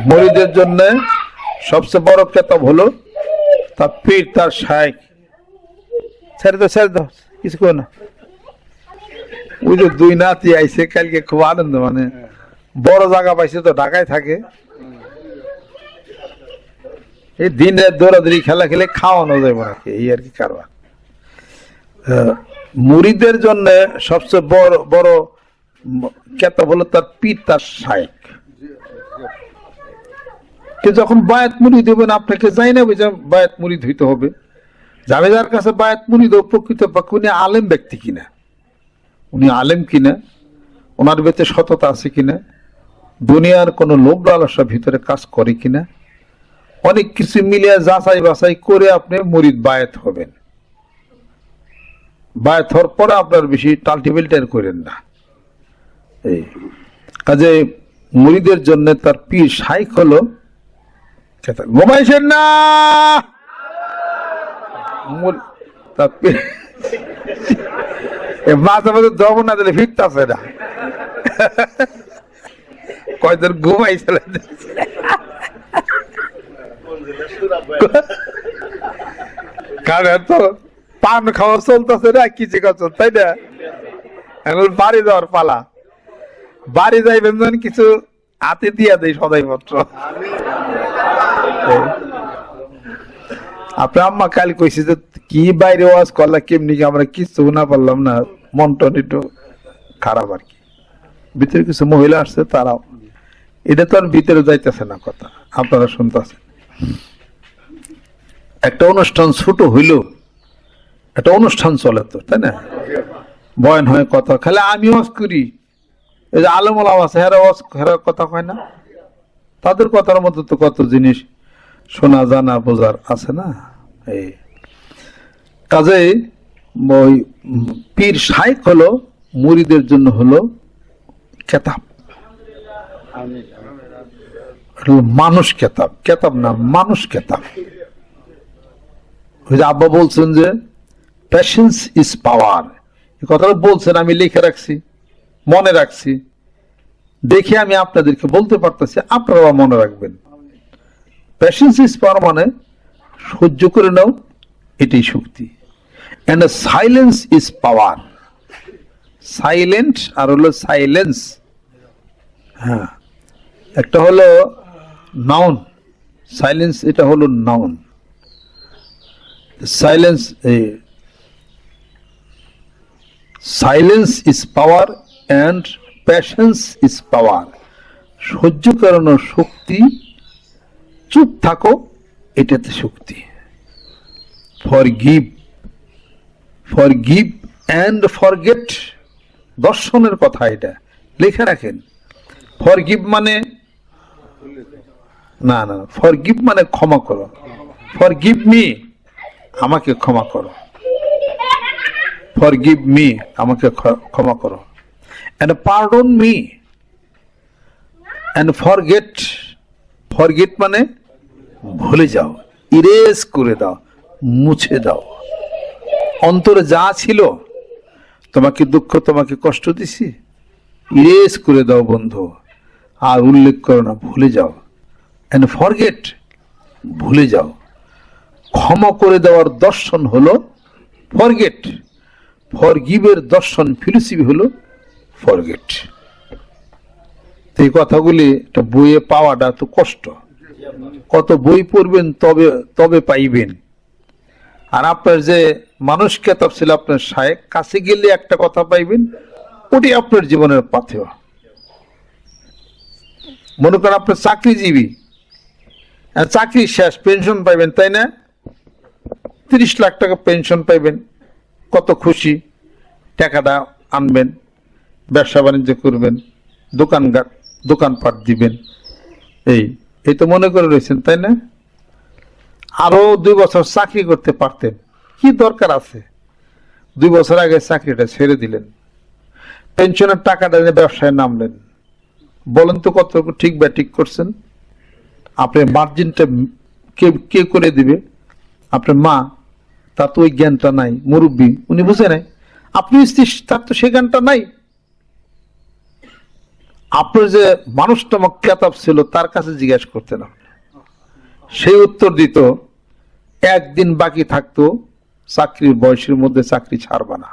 মুরিদের জন্য সবচেয়ে বড় কেতাব হলো তার পীর, তার শায়েখ। ছেড়ে দাও কিছু করে না। ওই যে 2 নাতি আইছে কালকে, খুব আনন্দ, মানে বড় জায়গা পাইছে তো, ঢাকায় থাকে। এই দিন রাত দৌড়াদৌড়ি খেলা খেলে খাওয়ানো যাবে নাকি, এই আর কি কারবার। মুরিদের জন্য সবচেয়ে বড় কেতাব হলো তার পীর, তার শায়েখ। যখন বায়াত মুরিদ হবেন আপনাকে যাই না বায়াত মুরিদ হইতে হবে। যাবে যার কাছে বায়াত মুরিদ, প্রকৃত পক্ষে উনি আলেম ব্যক্তি কিনা, উনি আলেম কিনা, ওনার ভেতরে সততা আছে কিনা, দুনিয়ার কোনো লোভ লালসা ভিতরে কাজ করে কিনা, অনেক কিছু মিলিয়ে যাচাই বাছাই করে আপনি মুরিদ বায়াত হবেন। বায়াত হওয়ার পরে আপনার বেশি টাল্টিবেলটার করেন না। এই কাজে মুরিদের জন্য তার পীর শাইখ হলো, ঘুমাইছেন না তার পীর, মাঝে মাঝে দম না দিলে ফিরতেছে না, কয়জন ঘুমাইছিল কারণ তো পান খাওয়া চলতেছে না, কিছু কথা, তাই না? এখন বাড়ি যাওয়ার পালা, বাড়ি যাইবেন যেন কিছু হাতে দিয়া দেয় সদাই পত্র। আপনার আম্মা কাল কইছে যে কি বাইরে ওয়াজ করলা, কেমনি কি আমরা কিছু না পারলাম না, মনটা একটু খারাপ আর কি। ভিতরে কিছু মহিলা আসছে, তারাও এটা তো আর ভিতরে যাইতেছে না, কথা আপনারা শুনতেছেন। একটা অনুষ্ঠান ছোট হইল, একটা অনুষ্ঠান চলে তো, তাই না? বয়ান হয়, কথা খালি আমি ওয়াজ করি, এই যে আলেম ওলামা আছে হেরা কথা কয় না, তাদের কথার মধ্যে তো কত জিনিস শোনা জানা বোঝার আছে না। এই কাজে ওই পীর শাইখ হলো মুরিদের জন্য হলো কেতাব, মানুষ কেতাব, কেতাব না মানুষ কেতাব। ওই যে আব্বা বলছেন যে প্যাশেন্স ইজ পাওয়ার, এই কথাটা বলছেন, আমি লিখে রাখছি, মনে রাখছি, দেখে আমি আপনাদেরকে বলতে পারতেছি, আপনারা মনে রাখবেন। প্যাশেন্স ইজ পাওয়ার মানে সহ্য করে নাও, এটাই শক্তি। And silence is power, silent আর হলো সাইলেন্স। হ্যাঁ, একটা হলো নাউন, সাইলেন্স এটা হলো noun. Silence, silence is power and patience is power. সহ্য করানো শক্তি, চুপ থাকো এটাতে শক্তি। ফরগিভ, ফরগিভ অ্যান্ড ফরগেট, দর্শনের কথা, এটা লিখে রাখেন। ফরগিভ মানে না না, ফরগিভ মানে ক্ষমা করো। ফরগিভ মি, আমাকে ক্ষমা করো। ফরগিভ মি, আমাকে ক্ষমা করো। and pardon me and forget, forget মানে ভুলে যাও, ইরেজ করে দাও, মুছে দাও। অন্তরে যা ছিল, তোমাকে দুঃখ, তোমাকে কষ্ট দিছি, ইরেজ করে দাও বন্ধু, আর উল্লেখ করো না, ভুলে যাও। and forget, ভুলে যাও। ক্ষমা করে দেওয়ার দর্শন হলো ফরগেট, ফরগিভের দর্শন ফিলোসফি হলো ফরগেট। এই কথাগুলি একটা বইয়ে পাওয়াটা তো কষ্ট, কত বই পড়বেন তবে তবে পাইবেন। আর আপনার যে মানুষ কেতাব ছিল আপনার শায়েখ, কাছে গেলে একটা কথা পাইবেন, ওটি আপনার জীবনের পাথেয়। মনে করেন আপনার চাকরিজীবী, চাকরি শেষ, পেনশন পাইবেন, তাই না? 30 লাখ টাকা পেনশন পাইবেন, কত খুশি, টাকাটা আনবেন, ব্যবসা বাণিজ্য করবেন, দোকানপাট দিবেন, এই তো মনে করে রয়েছেন, তাই না? আরো 2 বছর চাকরি করতে পারতেন, কি দরকার আছে? 2 বছর আগে চাকরিটা ছেড়ে দিলেন, পেনশনের টাকাটা নিয়ে ব্যবসায় নামলেন। বলেন তো কত ঠিক বা ঠিক করছেন? আপনার মার্জিনটা কে করে দিবে? আপনার মা, তার তো ওই জ্ঞানটা নাই, মুরব্বী, উনি বুঝে নাই। আপনি তার তো সে জ্ঞানটা নাই। আপনার যে মানুষতম কেতাব ছিল, তার কাছে জিজ্ঞাসা করতেন, সেই উত্তর দিত, একদিন বাকি থাকতো চাকরির বয়সের মধ্যে চাকরি ছাড়বা না,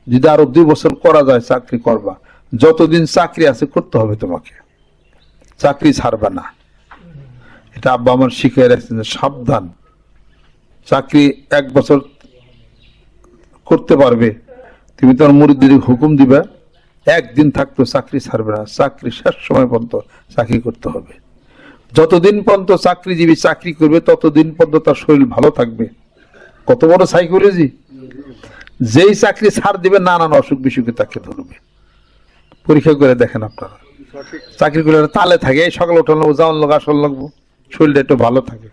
যদি আরো 2 বছর করা যায় চাকরি করবা, যতদিন চাকরি আছে করতে হবে তোমাকে, চাকরি ছাড়বা না। এটা আব্বা আমার শিখিয়ে রাখছেন, সাবধান, চাকরি 1 বছর করতে পারবে, তুমি তোমার মুরিদদের হুকুম দিবা একদিন থাকতো চাকরি ছাড়বে না, চাকরি শেষ সময় পর্যন্ত চাকরি করতে হবে। যতদিন পর্যন্ত চাকরিজীবী চাকরি করবে ততদিন পর্যন্ত তার শরীর ভালো থাকবে। কত বড় সাইকোলজি! যেই চাকরি ছাড় দিবে নানান অসুখ বিসুখে তাকে ধরবে। পরীক্ষা করে দেখেন আপনারা, চাকরি করে তালে থাকে, এই সকাল উঠানো যাওয়ার লোক আসল লাগবো, শরীরটা একটু ভালো থাকে।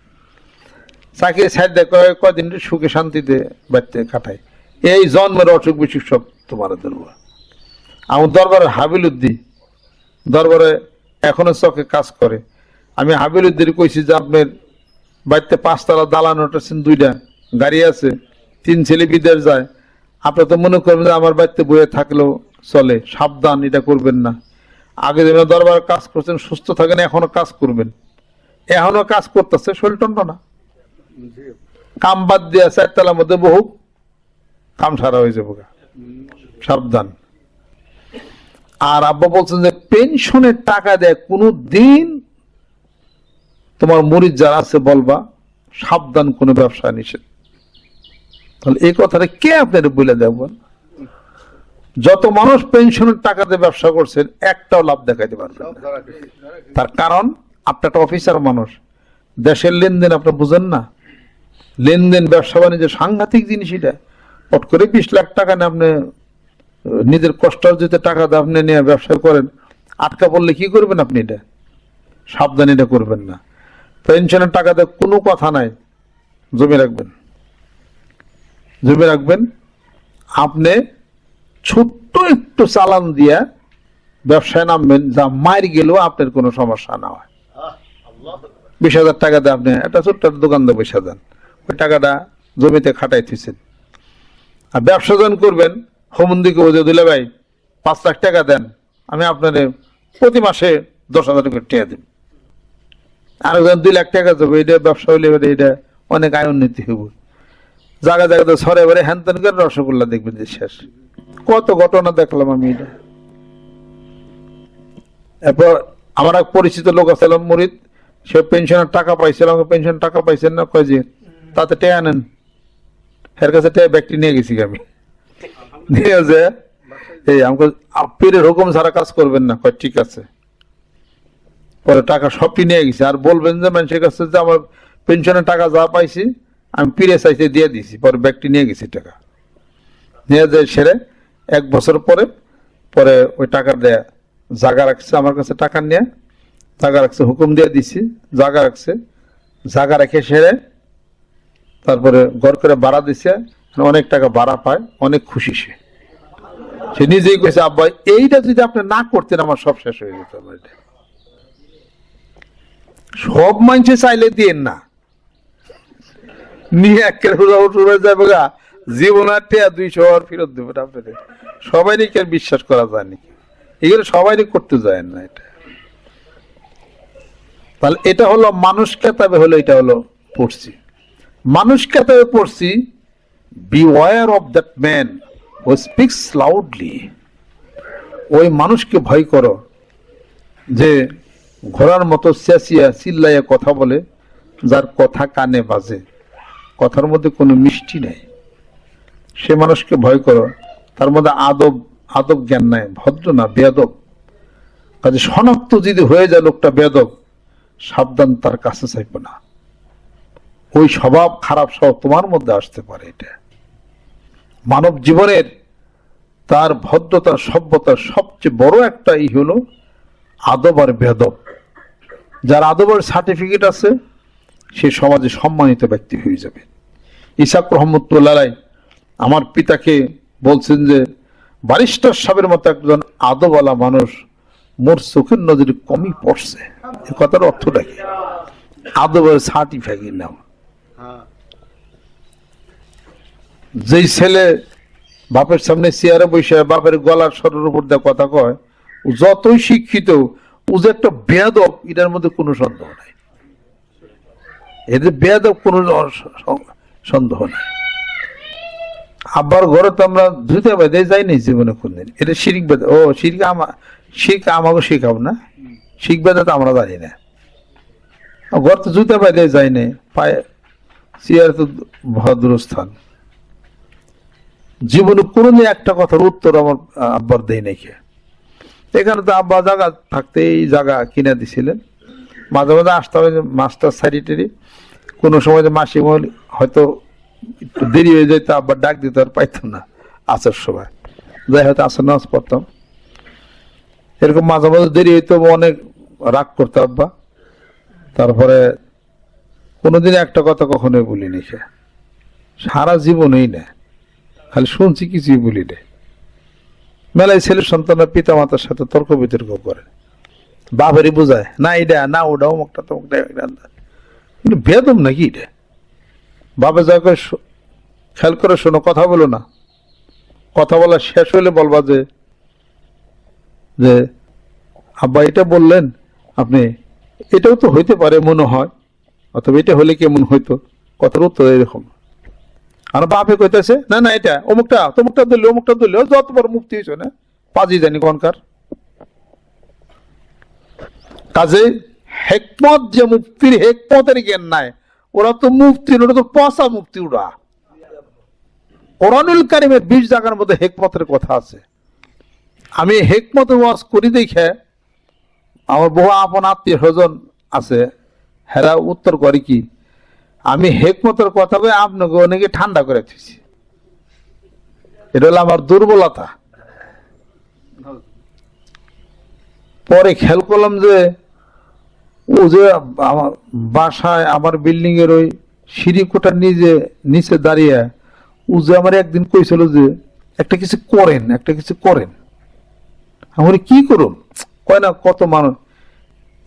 চাকরি ছাড় দেয় কয়দিন সুখে শান্তিতে বাড়তে কাটায়, এই জন্মের অসুখ বিসুখ সব তোমার ধরবো। আমার দরবারে হাবিলুদ্দিন দরবারে এখনো চকে কাজ করে। আমি হাবিলুদ্দিন কইছি যে আপনার বাড়িতে 5 তলা দালান উঠেছেন, 2টা গাড়ি আছে, 3 ছেলে বিদেশ যায়, আপনি তো মনে করবেন যে আমার বাড়িতে বয়ে থাকলেও চলে, সাবধান, এটা করবেন না। আগে যেমন দরবারে কাজ করছেন, সুস্থ থাকেন, এখনো কাজ করবেন। এখনো কাজ করতেছে, শরীর টন্ড না, কাম বাদ দিয়ে 4 তলার মধ্যে বহু কাম সারা হয়ে যাবো, সাবধান। আর আব্বা বলছেন যে পেনশনের টাকা দেয় কোনো দিন তোমার মুরিদ যারা আছে বলবা সাবধান, কোনো ব্যবসা নিষেধ। তাহলে এই কথাটা কে আপনার বলে দেখবেন? যত মানুষ পেনশনের টাকাতে ব্যবসা করছেন একটাও লাভ দেখাইতে পারবেন না। তার কারণ আপনি একটা অফিসার মানুষ, দেশের লেনদেন আপনি বুঝেন না। লেনদেন ব্যবসা বাণিজ্য সাংঘাতিক জিনিস। এটা পট করে 20 লাখ টাকা নিয়ে আপনি নিজের কষ্টার্জিত টাকা দিয়ে আপনি নিয়ে ব্যবসা করেন, আটকা পড়লে কি করবেন আপনি? এটা সাবধান, এটা করবেন না। পেনশনের টাকাতে কোনো কথা নাই, জমে রাখবেন, জমে রাখবেন। আপনি ছোট্ট একটু চালান দিয়া ব্যবসায় নামবেন, যা মার গেলেও আপনার কোনো সমস্যা না হয়। 20,000 টাকা দিয়ে আপনি একটা ছোট্ট দোকান দিয়ে বসে যান, ওই টাকাটা জমিতে খাটাই থুইছেন। আর ব্যবসা যখন করবেন, হোমন্দিকে বোঝে দিলে ভাই 5 লাখ টাকা দেন, আমি আপনার প্রতি মাসে 10,000 টাকা টেয়া দিন। আর 2 লাখ টাকা দেবো, এটা ব্যবসা হলে এটা অনেক আয় উন্নতি হইব। জায়গা জায়গাতে সরে এবারে হ্যান ত্যান করে রসগোল্লা দেখবেন যে শেষ। কত ঘটনা দেখলাম আমি এটা। এরপর আমার এক পরিচিত লোক আছে মুরিদ, সে পেনশনের টাকা পাইছিল, আমাকে পেনশন টাকা পাইছেন না, কয় যে তাতে টেয়া নেন। এর কাছে টেয়া ব্যক্তি নিয়ে গেছি আমি, নিয়ে যে এই আমাকে পীরের হুকুম ছাড়া কাজ করবেন না, কয় ঠিক আছে। পরে টাকা সবটি নিয়ে গেছি। আর বলবেন যে মানুষের কাছে যে আমার পেনশনের টাকা যা পাইছি আমি পীরে চাইতে দিয়ে দিছি। পরে ব্যক্তি নিয়ে গেছি টাকা, নিয়ে যায় সেরে 1 বছর পরে পরে ওই টাকা দেয়া জায়গা রাখছে আমার কাছে, টাকা নিয়ে জায়গা রাখছে, হুকুম দিয়ে দিছি, জায়গা রাখছে, জায়গা রেখে সেরে তারপরে ঘর করে ভাড়া দিছে, অনেক টাকা ভাড়া পায়, অনেক খুশি সে নিজেই কইছে আব্বা এইটা যদি আপনি না করতেন আমার সব শেষ হয়ে যেত। সব মানুষে চাইলে দিয়েন না, নিয়ে একেবারে যাবে গা, জীবন আর 200 ফেরত দেবেন আপনাদের। সবাই কে বিশ্বাস করা যায়নি, এগুলো সবাই করতে যায় না। এটা তাহলে এটা হলো মানুষ কেতাবে হলো, এটা হলো পড়ছি মানুষ কেতাবে পড়ছি, beware of that man who speaks loudly. ওই মানুষকে ভয় করো যে ঘোড়ার মতো চেঁচিয়া চিল্লাইয়া কথা বলে, যার কথা কানে বাজে, কথার মধ্যে কোনো মিষ্টি নেই, সে মানুষকে ভয় করো। তার মধ্যে আদব জ্ঞান নাই, ভদ্র না, বেয়াদব। কাজে শনাক্ত যদি হয়ে যায় লোকটা বেয়াদব, সাবধান, তার কাছে চাইব না। ওই স্বভাব খারাপ স্বভাব তোমার মধ্যে আসতে পারে। এটা মানব জীবনের তার ভদ্রতার সভ্যতার সবচেয়ে বড় একটা হলো আদব আর বেয়াদব। যার আদবের সার্টিফিকেট আছে সে সমাজে সম্মানিত ব্যক্তি হয়ে যাবে। ইসাক রহমতুল্লাহ আমার পিতাকে বলছেন যে ব্যারিস্টার সাহেবের মতো একজন আদবওয়ালা মানুষ মোর চোখের নজরে কমই পড়ছে। এই কথার অর্থটা কি? আদবের সার্টিফিকেট নাও। যেই ছেলে বাপের সামনে চেয়ারে বসে বাপের গলার স্বরের উপর দিয়ে কথা কয়, যতই শিক্ষিত, ও যে একটা বেয়াদব, এটার মধ্যে কোনো সন্দেহ নাই। এদের বেয়াদব কোনো সন্দেহ নাই। আব্বার ঘরে তো আমরা ধুতে বেঁধে যাইনি জীবনে কোনদিন। এটা শিরিক বেদা। ও শিরিক আমাকে শিখাব না, শিখ বেদা তো আমরা জানি না। ঘর তো জুতা বেঁধে যায়নি, পায়ে চেয়ার তো ভদ্রস্থান। জীবনে কোনোদিন একটা কথার উত্তর আমার আব্বার দেয় নাকি। এখানে তো আব্বা জায়গা থাকতে এই জায়গা কিনে দিছিলেন, মাঝে মাঝে আসতে হবে মাস্টার সাইডেরই, কোনো সময় যে মাসি হয়তো একটু দেরি হয়ে যেত, আব্বা ডাক দিতে আর পাইতাম না আসার সময়, যাই হয়তো আসর নামাজ পড়তাম, এরকম মাঝে মাঝে দেরি হইতো, অনেক রাগ করতো আব্বা। তারপরে কোনোদিন একটা কথা কখনোই বলিনি, সে সারা জীবনেই না, খালি শুনছি, কিছুই বলি না। মেলায় ছেলের সন্তানরা পিতা মাতার সাথে তর্ক বিতর্ক করে, বাবারই বোঝায় না এটা না ওটা, অমুকটা তমুকটা, কিন্তু বেদম নাকি এটা? বাবা যা করে খেয়াল করে শোনো, কথা বলো না, কথা বলা শেষ হইলে বলবা যে আব্বা এটা বললেন আপনি, এটাও তো হইতে পারে মনে হয়, অথবা এটা হলে কেমন হইতো, কথার উত্তর এরকম। আর বাপে কইতেছে না না এটা অমুকটা তমুকটা দিলে অমুকটা দিলে, যত বড় মুক্তি হয়েছে না পাজি জানি কনকার। কাজে হেকমত, যে মুক্তির হেকমতের জ্ঞান নাই, ওরা তো মুফতি, ওরা তো পচা মুফতি। ওরা কোরআনুল কারিমের 20 জায়গার মধ্যে হেকমতের কথা আছে। আমি হেকমতের ওয়াজ করি দেখে আমার বহু আপন আত্মীয় স্বজন আছে, হেরা উত্তর করে কি, আমি হেকমতের কথা বলে আপনাকে অনেকে ঠান্ডা করে দিয়েছি, এটা হলো আমার দুর্বলতা। পরে খেয়াল করলাম যে ও যে আমার বাসায়, আমার বিল্ডিং এর ওই সিঁড়ি কোটার নিচে দাঁড়িয়ে ও যে আমার একদিন কইছিল যে একটা কিছু করেন, একটা কিছু করেন। আমি কি করুন, কয় না কত মানুষ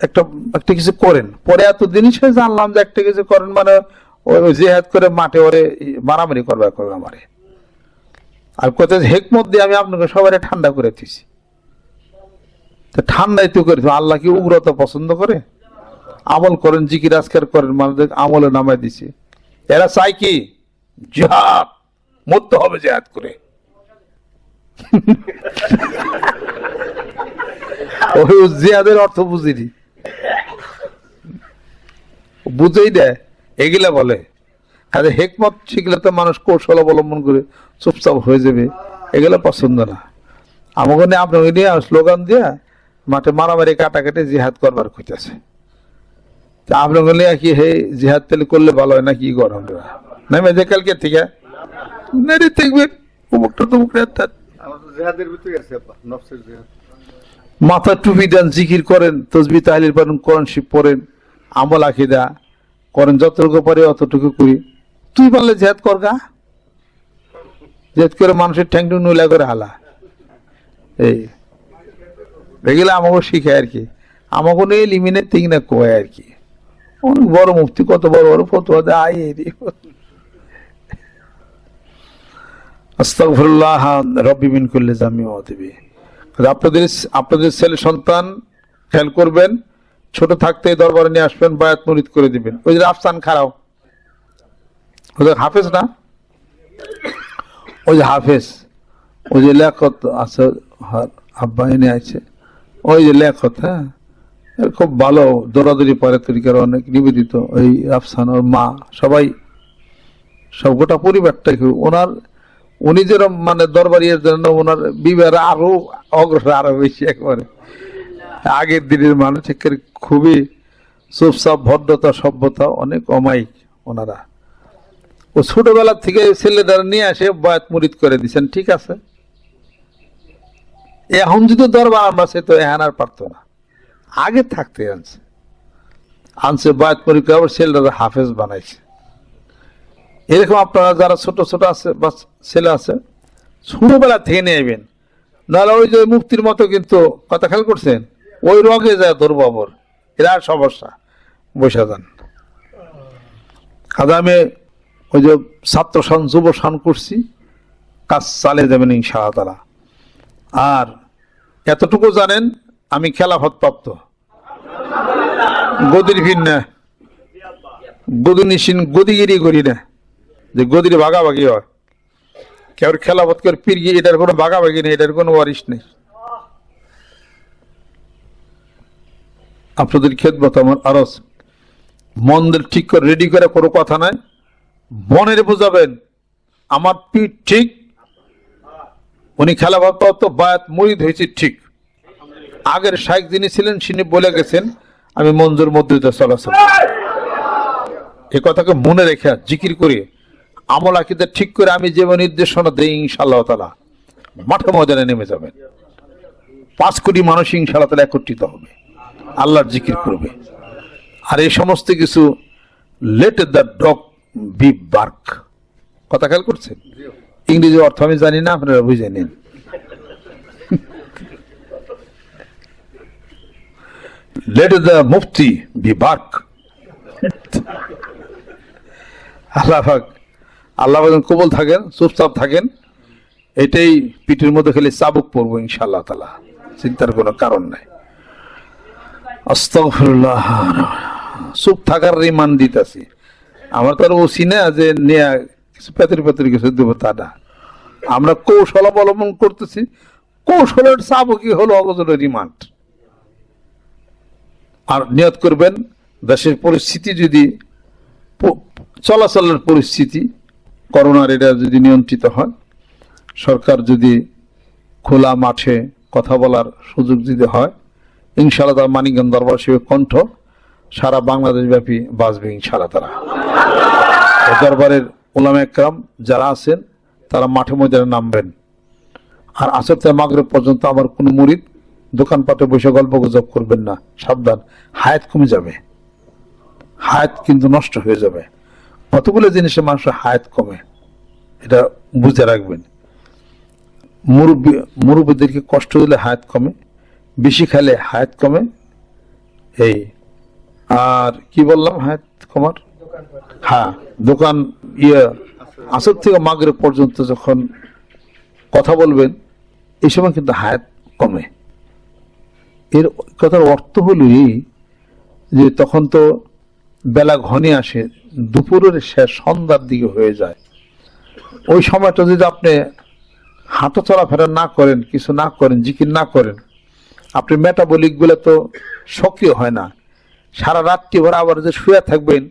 একটা একটা কিছু করেন। পরে এত জিনিস জানলাম যে একটা কিছু করেন মানে ওই জেহাদ করে মাঠে ওরে মারামারি করবে আমারে। আর কোথায় হেকমত দিয়ে আমি আপনাকে সবাই ঠান্ডা করে দিছি, ঠান্ডাই তো করেছি। আল্লাহ কি উগ্রতা পছন্দ করে? আমল করেন, জিকির আজকার করেন, মানুষদের আমলে নামাই দিছে। এরা চাই কি জিহাদ, মরতে হবে জিহাদ করে। ওই জিহাদের অর্থ বুঝিনি, বুঝেই দেয় এগুলা বলে। কাজে হেকমত শিখলে তো মানুষ কৌশল অবলম্বন করে চুপচাপ হয়ে যাবে, এগুলা পছন্দ না। আমাকে নিয়ে আপনাকে নিয়ে স্লোগান দিয়া মাঠে মারামারি কাটাকাটি জিহাদ করবার খুঁজতেছে। আপনাকে নিয়ে কি হে জিহাদ তেলে করলে ভালো হয় না কি গরম নামে যে কালকে থেকে দেখবেন মাথা টুপি দেন, জিকির করেন, তসবি তাহলিল পড়েন, কোরআন শিব পড়েন, আমল আকিদা করেন, যতটুকু পারে অতটুকু করি। তুই পারলে জেহাদ কর গা, জেহাদ করে মানুষের ঠ্যাং টুং নুলা করে হালা। এই এগুলো আমাকে শিখে আর কি, আমাকে নিয়ে লিমিনে তিন না কয় আর কি। অনেক বড় মুফতি কত বড় বড় ফতোয়া দেয়, আয় আস্তাগফিরুল্লাহ রব্বি মিন কুল্লি যামবি ওয়া আতুবু। আপনাদের ছেলে সন্তান খেয়াল করবেন, ছোট থাকতে দরবারে নিয়ে আসবেন, বায়াত মুরিদ করে দিবেন। ওই যে আফসান খারাও, ওদের হাফেজ না, ওই যে হাফেজ, ওই যে লেখত আছে, আব্বা এনে আছে, ওই যে লেখত, হ্যাঁ খুব ভালো দৌড়াদৌড়ি পারে, তরিকার অনেক নিবেদিত। ওই আফসান, ওর মা, সবাই সব গোটা পরিবারটাই ওনার, উনি যেরকম মানে দরবারিয়ার জন্য ওনার বিবাহ আরো অগ্রসর, আরো বেশি একেবারে আগের দিনের মানুষ, খুবই চুপচাপ, ভদ্রতা, সভ্যতা, অনেক অমায়িক ওনারা। ও ছোটবেলা থেকে ছেলেদের নিয়ে আসে বায়াত মুরিদ করে দিচ্ছেন, ঠিক আছে। এখন যদি দরবার আমরা সে তো এখন আর পারতো না, আগে থাকতে আনছে বায়াত মুরিদ করে, আবার ছেলেরা হাফেজ বানাইছে। এরকম আপনারা যারা ছোট ছোট আছে বা ছেলে আছে, ছোটবেলা থেকে নিয়ে আসবেন, নাহলে ওই যে মুক্তির মতো কিন্তু কথা খেয়াল করছেন, ওই রগে যায় দুর্বাবর, এরা সমস্যা, বসে যান। কাজে আমি ওই যে ছাত্র সন, যুব সন করছি, কাজ চালিয়ে যাবেন ইনশাআল্লাহ। আর এতটুকু জানেন, আমি খেলাফত প্রাপ্ত, গদির ভিন না, গদি নিশিন, গদিগিরি করি না যে গদির ভাগাভাগি হয়। কেউ খেলাফত করে পীরগি, এটার কোনো ভাগাভাগি নেই, এটার কোনো ওয়ারিশ নেই। আপনাদের খেদমত আমার আরজ, মনদের ঠিক করে রেডি করে কোনো কথা নাই, মনের বোঝাবেন আমার পীর ঠিক, উনি খেলাফত প্রাপ্ত, বায়াত মুরিদ হয়েছে ঠিক, আগের শাইখ যিনি ছিলেন তিনি বলে গেছেন আমি মঞ্জুর মধ্যে দিয়ে চলাচল। এ কথাকে মনে রেখে জিকির করে আমল আকীদা ঠিক করে আমি যে নির্দেশনা দেই ইনশাআল্লাহ তাআলা মাঠে ময়দানে নেমে যাবেন। 5 কোটি মানুষ ইনশাআল্লাহ তাআলা একত্রিত হবে, আল্লাহর জিকির করবে। আর এই সমস্ত কিছু let the dog be bark, কথা খেয়াল করছেন? ইংরেজি অর্থ আমি জানি না, আপনারা বুঝে নিন। লেট দ্য মুফতি বি বার্ক। আল্লাহ কবল থাকেন, চুপচাপ থাকেন, এটাই পিঠের মধ্যে খালি চাবুক পড়বো ইনশাআল্লাহ তাআলা, চিন্তার কোনো কারণ নাই। আস্তাগফিরুল্লাহ। চুপ থাকার রিমান্ড দিতেছি, আমার তো আর ওসি না যে নেয়া কিছু পেতরি কিছু দেবো, তা না। আমরা কৌশল অবলম্বন করতেছি, কৌশলের চাবুকই হলো অগজনের রিমান্ড। আর নিয়ত করবেন দেশের পরিস্থিতি যদি চলাচলের পরিস্থিতি করোনার এটা যদি নিয়ন্ত্রিত হয়, সরকার যদি খোলা মাঠে কথা বলার সুযোগ যদি হয়, ইনশাআল্লাহ তারা মানিকগঞ্জ দরবার শিবের কণ্ঠ সারা বাংলাদেশ ব্যাপী বাজবে ইনশাআল্লাহ তারা। দরবারের উলামা একরাম যারা আছেন তারা মাঠে ময়দানে নামবেন। আর আসর থেকে মাগরিব পর্যন্ত আমার কোনো মুরিদ দোকানপাটে বসে গল্প গুজব করবেন না, সাবধান, হায়াত কমে যাবে, হায়াত কিন্তু নষ্ট হয়ে যাবে। কতগুলো জিনিসে মানুষের হায়াত কমে, এটা বুঝে রাখবেন। মুরব্বীদেরকে কষ্ট দিলে হায়াত কমে, বেশি খেলে হায়াত কমে। এই আর কি বললাম হায়াত কমার? হ্যাঁ, দোকান আসর থেকে মাগরিব পর্যন্ত যখন কথা বলবেন এই সময় কিন্তু হায়াত কমে। এর কথার অর্থ হলো এই যে তখন তো বেলা ঘনে আসে, দুপুরের শেষ সন্ধ্যার দিকে হয়ে যায়। ওই সময়টা যদি আপনি হাঁটা চলাফেরা না করেন, কিছু না করেন, জিকির না করেন, আপনি মেটাবলিক গুলো তো সক্রিয় হয় না। সারা রাত্রি ভরা আবার যে শুয়ে থাকবেন,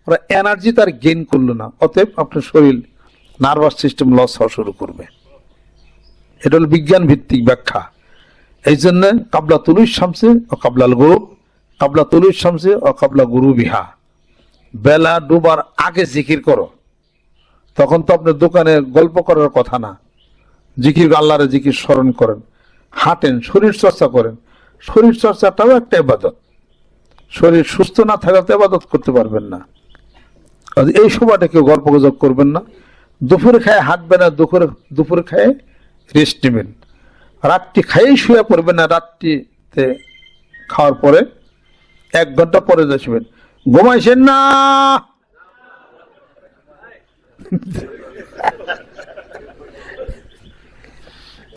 ওরা এনার্জি তার গেইন করলো না, অতএব আপনার শরীর নার্ভাস সিস্টেম লস হওয়া শুরু করবে। এটা হল বিজ্ঞান ভিত্তিক ব্যাখ্যা। এই জন্য কাবলা তুলুস শামসে ও কাবলাল গুরুব, কাবলা তুলুস শামসে ও কাবলা গুরুবিহা, বেলা ডুবার আগে জিকির করো। তখন তো আপনার দোকানে গল্প করার কথা না, জিকির আল্লাহরে জিকির স্মরণ করেন, হাঁটেন, শরীর চর্চা করেন। শরীর চর্চাটাও একটা ইবাদত। শরীর সুস্থ না থাকলে তো ইবাদত করতে পারবেন না। এই সময়টা কেউ গল্প গুজব করবেন না। দুপুরে খায় হাঁটবেন না, দুপুরে খায় রেস্ট নেবেন। রাত্রি খাইয়েই শুয়ে পড়বেন না, রাত্রিতে খাওয়ার পরে 1 ঘন্টা পরে যাচ্ছেন, ঘুমাইছেন না।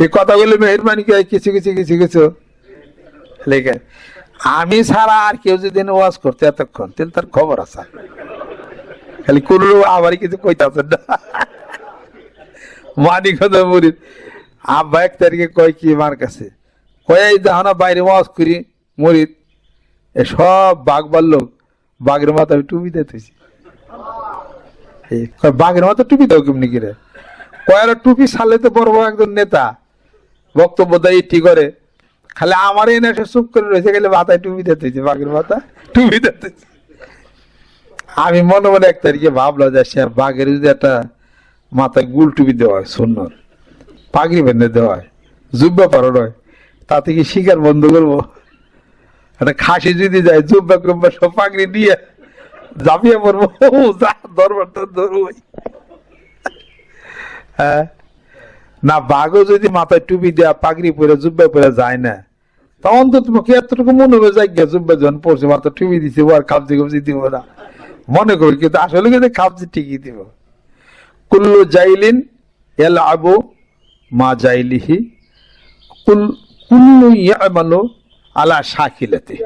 এই কথাগুলো মেহরবানি করে কিছু কিছু কিছু কিছু লেখে। আমি ছাড়া আর কেউ যদি ওয়াজ করতে এতক্ষণ, তাহলে তার খবর আছে। খালি কোন আবার কিছু কইতাছেন না। মানিকগঞ্জ মুরিদ আব্বা 1 তারিখে কয় কি মার কাছে কয় দেখো না বাইরে ওয়াজ করি মুরিদ সব বাঘবার লোক বাঘের মাথায় টুপি দিতেছি। বাঘের মাথা টুপি দাও কেমনি কিরে? কয়ের টুপি সালে তো বড় বড় একজন নেতা বক্তব্য দেয় ঠিক করে, খালি আমার এনে চুপ করে রয়েছে, গেলে মাথায় টুপি দিতেছে, বাঘের মাথা টুপি দিতেছে। আমি মনে মনে 1 তারিখে ভাবলাম যে সে বাঘের যদি একটা মাথায় গুল টুপি দেওয়া হয়, সুন্নত পাগড়ি বেঁধে দেওয়া হয়, জুব্বা পারো নয়, তাতে কি শিকার বন্ধ করবো? একটা খাসি যদি যায় জুব্বা কুব্বা সব পাগড়ি দিয়ে ঝাঁপিয়ে পড়বো, যা দরবারটা ধরবো। হ্যাঁ না, বাঘও যদি মাথায় টুপি দেওয়া পাগড়ি পরে জুব্বা পরে যায় না, তখন তো তোমাকে এতটুকু মনে হবে যাই গিয়া জুব্বা যখন পড়ছে মাথা টুপি দিছে, ও আর খাবজি খাবজি দিব না মনে করি, কিন্তু আসলে কিন্তু খাবজি ঠিকই দিব। কুল্লু জাইলিন এল আবু মা জাইলিহি কুল্লু ইয়ামালু আলা শাকিলাতি।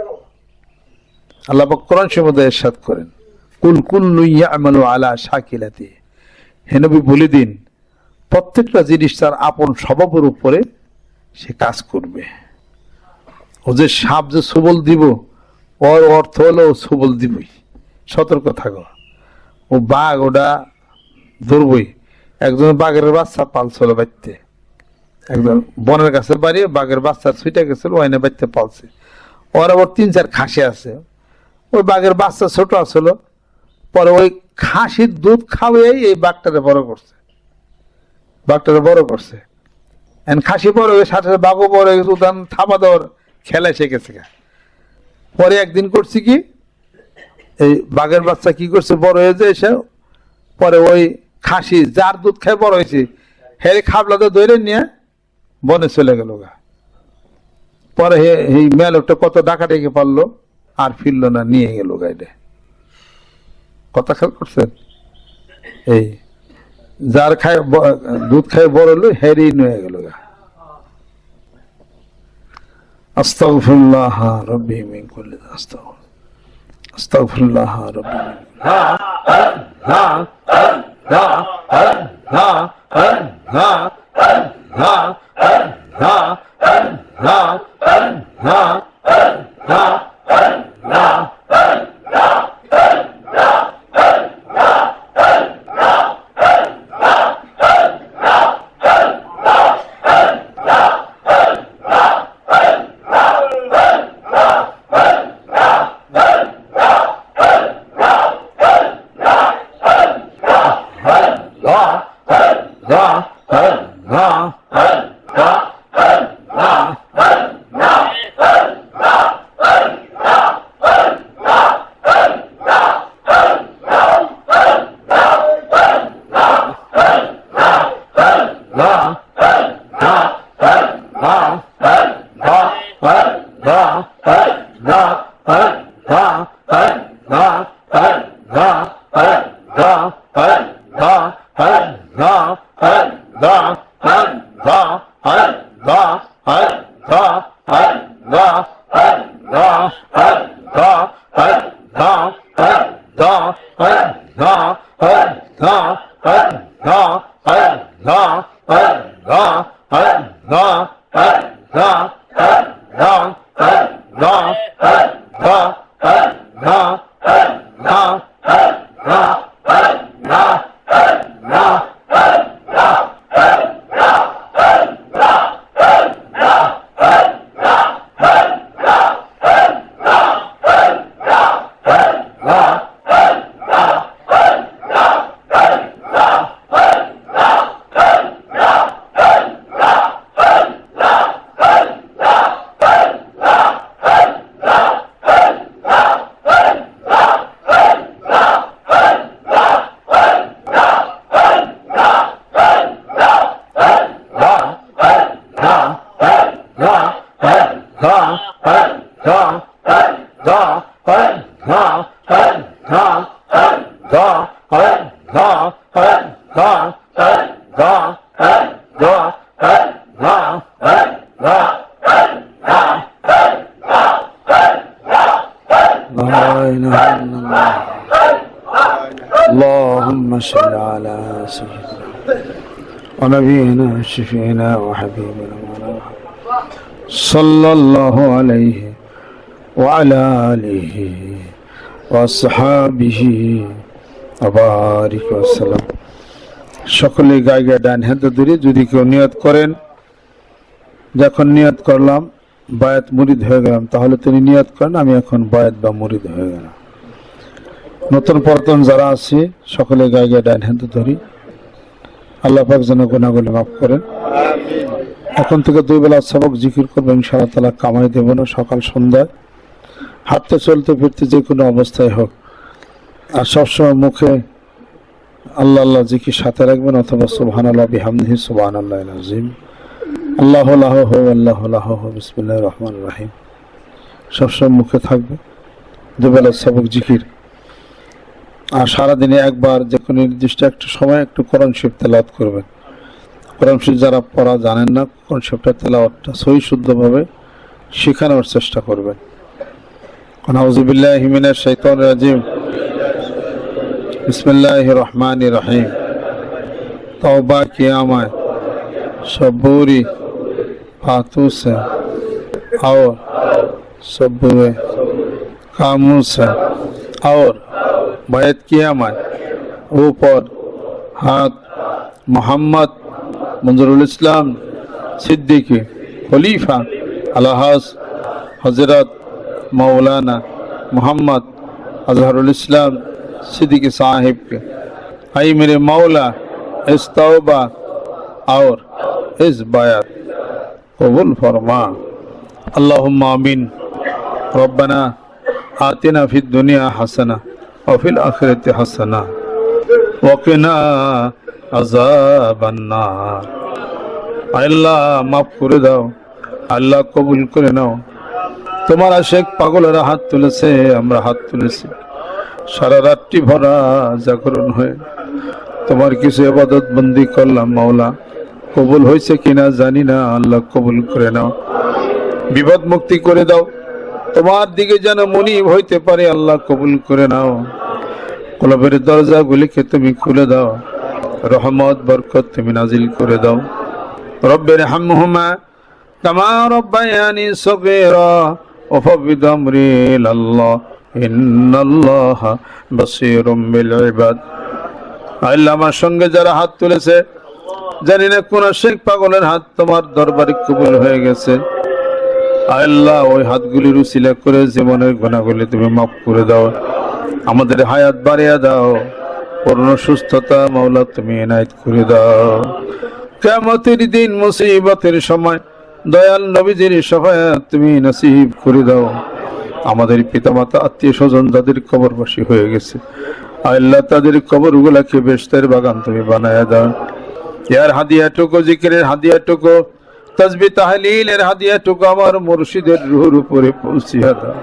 আল্লাহ পাক কোরআন শরীফে ইরশাদ করেন, কুল্লু ইয়ামালু আলা শাকিলাতি। হে নবী বলে দিন, প্রত্যেকটা জিনিস তার আপন স্বভাবের উপরে সে কাজ করবে। ও যে সাপ যে সবল দিব, ওর অর্থ হলো সবল দিবই, সতর্ক থাকো। ও বাঘ ওটা ধরবই। একজন বাঘের বাচ্চা পালছিল বাড়িতে, একদম বনের কাছে বাড়ি, বাঘের বাচ্চা ছুটে গেছিল, ওয়াইনে বাড়িতে পালছে। ওর আবার 3-4 খাসি আছে। ওই বাঘের বাচ্চা ছোট আছিল, পরে ওই খাসির দুধ খাওয়াই এই বাঘটারে বড় করছে, খাসি বড় হয়ে সাথে বাঘও বড় হয়ে গেছে, উদান থাপা দেওয়ার খেলায় শিখেছে। পরে একদিন করছি কি, এই বাঘের বাচ্চা কি করছে, বড় হয়ে যায় এসে পরে ওই খাসি যার দুধ খেয়ে বড় হয়েছে হেরে খাবলাতে ধরে নিয়ে বনে চলে গেল গা। পরে এই মেলোকটা কত ডাকা ডেকে পারলো, আর ফিরলো না, নিয়ে গেল গাইডে। কথা খেয়াল করছেন? এই যার খায় দুধ খায় বড় হলো হেরেই নিয়ে গেল গা। আস্তাগফিরুল্লাহ রাব্বি মিন কুল্লি আস্তাগফিরুল্লাহ রাব্বি اللهم صل على سيدنا ونبينا شفينا وحبيبنا صلى الله عليه وعلى آله وصحابه وبارك وسلم। সকলে গায়ে ডান হাত ধরে যদি কেউ নিয়ত করেন, যখন নিয়ত করলাম বায়াত মুরিদ হয়ে গেলাম, তাহলে তিনি নিয়ত করেন আমি এখন বায়াত বা মুরিদ হয়ে গেলাম। নতুন পুরাতন যারা আছে সকলে গায়ে ডান হাত ধরি, আল্লাহ পাক যেন গুনাহগুলো মাফ করেন। এখন থেকে 2 বেলা সবক জিকির করবো ইনশাআল্লাহ তাআলা, কামাই দেব না, সকাল সন্ধ্যায় হাঁটতে চলতে ফিরতে যে কোনো অবস্থায় হোক। আর সবসময় মুখে আল্লাহ আল্লাহ জিকির সাথে রাখবেন, অথবা সুবহানাল্লাহ বিহামদিহি সুবহানাল্লাহিল আযীম, আল্লাহু লাহু আল্লাহু লাহু বিসমিল্লাহির রহমানির রহিম সবসময় মুখে থাকবে। 2 বেলা সবক জিকির, আর সারাদিনে একবার যে কোনো নির্দিষ্ট একটা সময় একটু কোরআন শরীফ তেলাওয়াত করবেন। কোরআন শরীফ যারা পড়া জানেন না, কোরআন শরীফটা তেলাওয়াতটা সহি শুদ্ধভাবে শেখানোর চেষ্টা করবেন। আউযু বিল্লাহি মিনাশ শাইতানির রাজিম, বিসমিল্লাহির রহমানির রহিম। तौबा किया मैं सब बुरी बातों से और सब बुरे कामों से, और बैत किया मैं ऊपर हाथ मोहम्मद मंजरुल इस्लाम সিদ্দিকী খলিফা আলহাজ হজরত मौलाना मोहम्मद अजहरुल इस्लाम सिद्दीकी साहिब के, आई मेरे मौला इस तौबा और इस बायत कबूल फरमा। अल्लाहुम्मा आमीन। रब्बना आतिना फिद दुनिया हसना व फिल आखिरति हसना व किना अज़ाबन्नार। আল্লাহ মাফ করে দাও, আল্লাহ কবুল করে নাও। তোমার আশেক পাগলেরা হাত তুলেছে, আমরা হাত তুলেছি, সারা রাত্রি ভরা জাগরণ হয়ে তোমার কিছু ইবাদত বন্দি করলাম। মাওলা কবুল হয়েছে কিনা জানি না, আল্লাহ কবুল করে নাও, বিপদ মুক্তি করে দাও। তোমার দিকে যেন মুনিব হইতে পারে, আল্লাহ কবুল করে নাও। কলবের দরজাগুলিকে তুমি খুলে দাও, রহমত বরকত তুমি নাজিল করে দাও। রব্বির হামহুমা কামা রব্বায়ানি সগীরা وفوض أمري إلى الله إن الله بصير بالعباد। আল্লাহ আমার সঙ্গে যারা হাত তুলেছে, জানি না কোন শেখ পাগলের হাত তোমার দরবারে কবুল হয়ে গেছে। আল্লাহ ওই হাতগুলির উসিলা করে জীবনের গুনাহগুলি তুমি মাফ করে দাও, আমাদের হায়াত বাড়িয়ে দাও, পূর্ণ সুস্থতা মাওলা তুমি এনায়েত করে দাও। কিয়ামতের দিন মুসিবতের সময় দয়াল নবীজির শাফায়াত তুমি নসিব করে দাও। আমাদের পিতামাতা আত্মীয় স্বজন যাদের কবরবাসী হয়ে গেছে, আল্লাহ তাদের কবরগুলাকে বেহেশতের বাগান তুমি বানায়া দাও। ইয়ার হাদিয়াটুকু, জিকিরের হাদিয়াটুকু, তাসবিহ তাহলিলের হাদিয়াটুকু আমার মুর্শিদের রূহের উপরে পৌঁছিয়া দাও।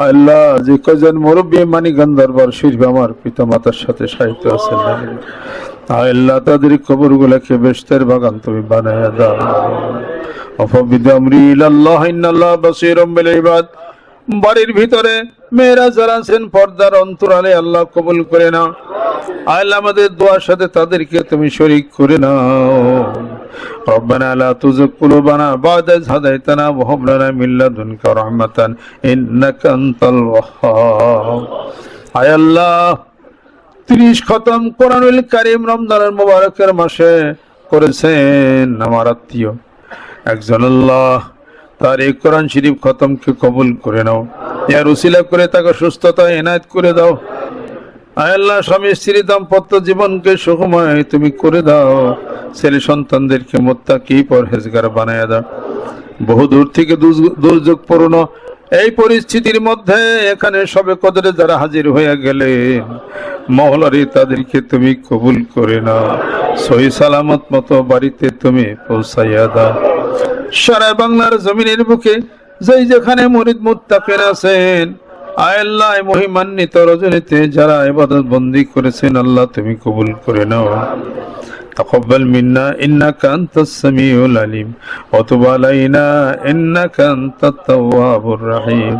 আল্লাহ যে কজন মুরব্বী মানিকগঞ্জ দরবার শরীফ আমার পিতামাতার সাথে সাহিত্য আছেন, আল্লাহ তাদের কবরগুলাকে বেহেশতের বাগান তুমি বানায়া দাও। وفوض أمري إلى الله إن الله بصير بالعباد। বাড়ির ভিতরে মেয়েরা যারা আছেন পর্দার অন্তরালে, আল্লাহ কবুল করে নাও। আল্লাহ আমাদের দোয়ার সাথে তাদেরকে তুমি শরীক করে নাও। ربنا لا تزغ قلوبنا بعد إذ هديتنا وهب لنا من لدنك رحمة إنك أنت الوهاب। আয় আল্লাহ 30 খতম কোরআনুল কারীম রমজানের মুবারকের মাসে করেছেন আমার আত্মীয় একজন, আল্লাহ তার এই কোরআন শরীফ খতমকে কবুল করে নাও, এর উসিলা করে তাকে সুস্থতা এনায়েত করে দাও। আয় আল্লাহ স্বামী স্ত্রী দাম্পত্য জীবনকে সুখময় তুমি করে দাও, ছেলে সন্তানদেরকে মুত্তাকি পরহেজগার বানায়া দাও। বহু দূর থেকে দুর্যোগপূর্ণ এই পরিস্থিতির মধ্যে এখানে সবে কদরে যারা হাজির হয়ে গেলেন, মহলারে তাদেরকে তুমি কবুল করে নাও, সহি সালামত মতো বাড়িতে তুমি পৌঁছাইয়া দাও। সারা বাংলার জমিনের বুকে যেই যেখানে মুরিদ মুত্তাকিন আছেন, আয় আল্লাহ মহিমান্বিত রজনীতে যারা ইবাদত বন্দি করেছেন, আল্লাহ তুমি কবুল করে নাও। তাকাব্বাল মিন্না ইন্নাকা আনতাস সামিউল আলিম ওয়া তুব আলাইনা ইন্নাকা আনতাত তাওয়াবুর রহিম।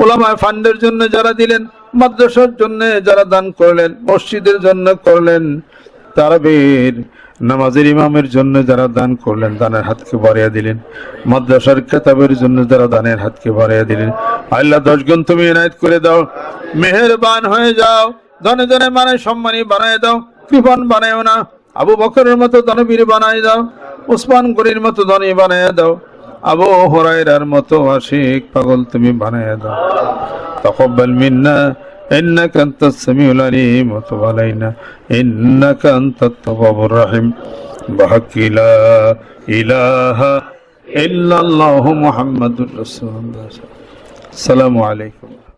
উলামা ফান্ডের জন্য যারা দিলেন, মাদ্রাসার জন্য যারা দান করলেন, মসজিদের জন্য করলেন, তারাবির নামাজের ইমামের জন্য যারা দান করলেন, দানের হাতকে বাড়িয়ে দিলেন, মাদ্রাসার কিতাবের জন্য যারা দানের হাতকে বাড়িয়ে দিলেন, আল্লাহ 10 গুণ তুমি ইনায়েত করে দাও। মেহেরবান হয়ে যাও, ধনে ধনে মানে সম্মানী বানায় দাও, কৃপণ বানায়ও না। আবু বকরের মতো দানবীর বানায় দাও, উসমান গনির মতো ধনী বানায় দাও, আবু হুরায়রার মতো আশিক পাগল তুমি বানায় দাও। তাকাব্বাল মিন্না إنك أنت السميع العليم وتب علينا إنك أنت التواب الرحيم بحق لا إله إلا الله محمد رسول الله. السلام عليكم.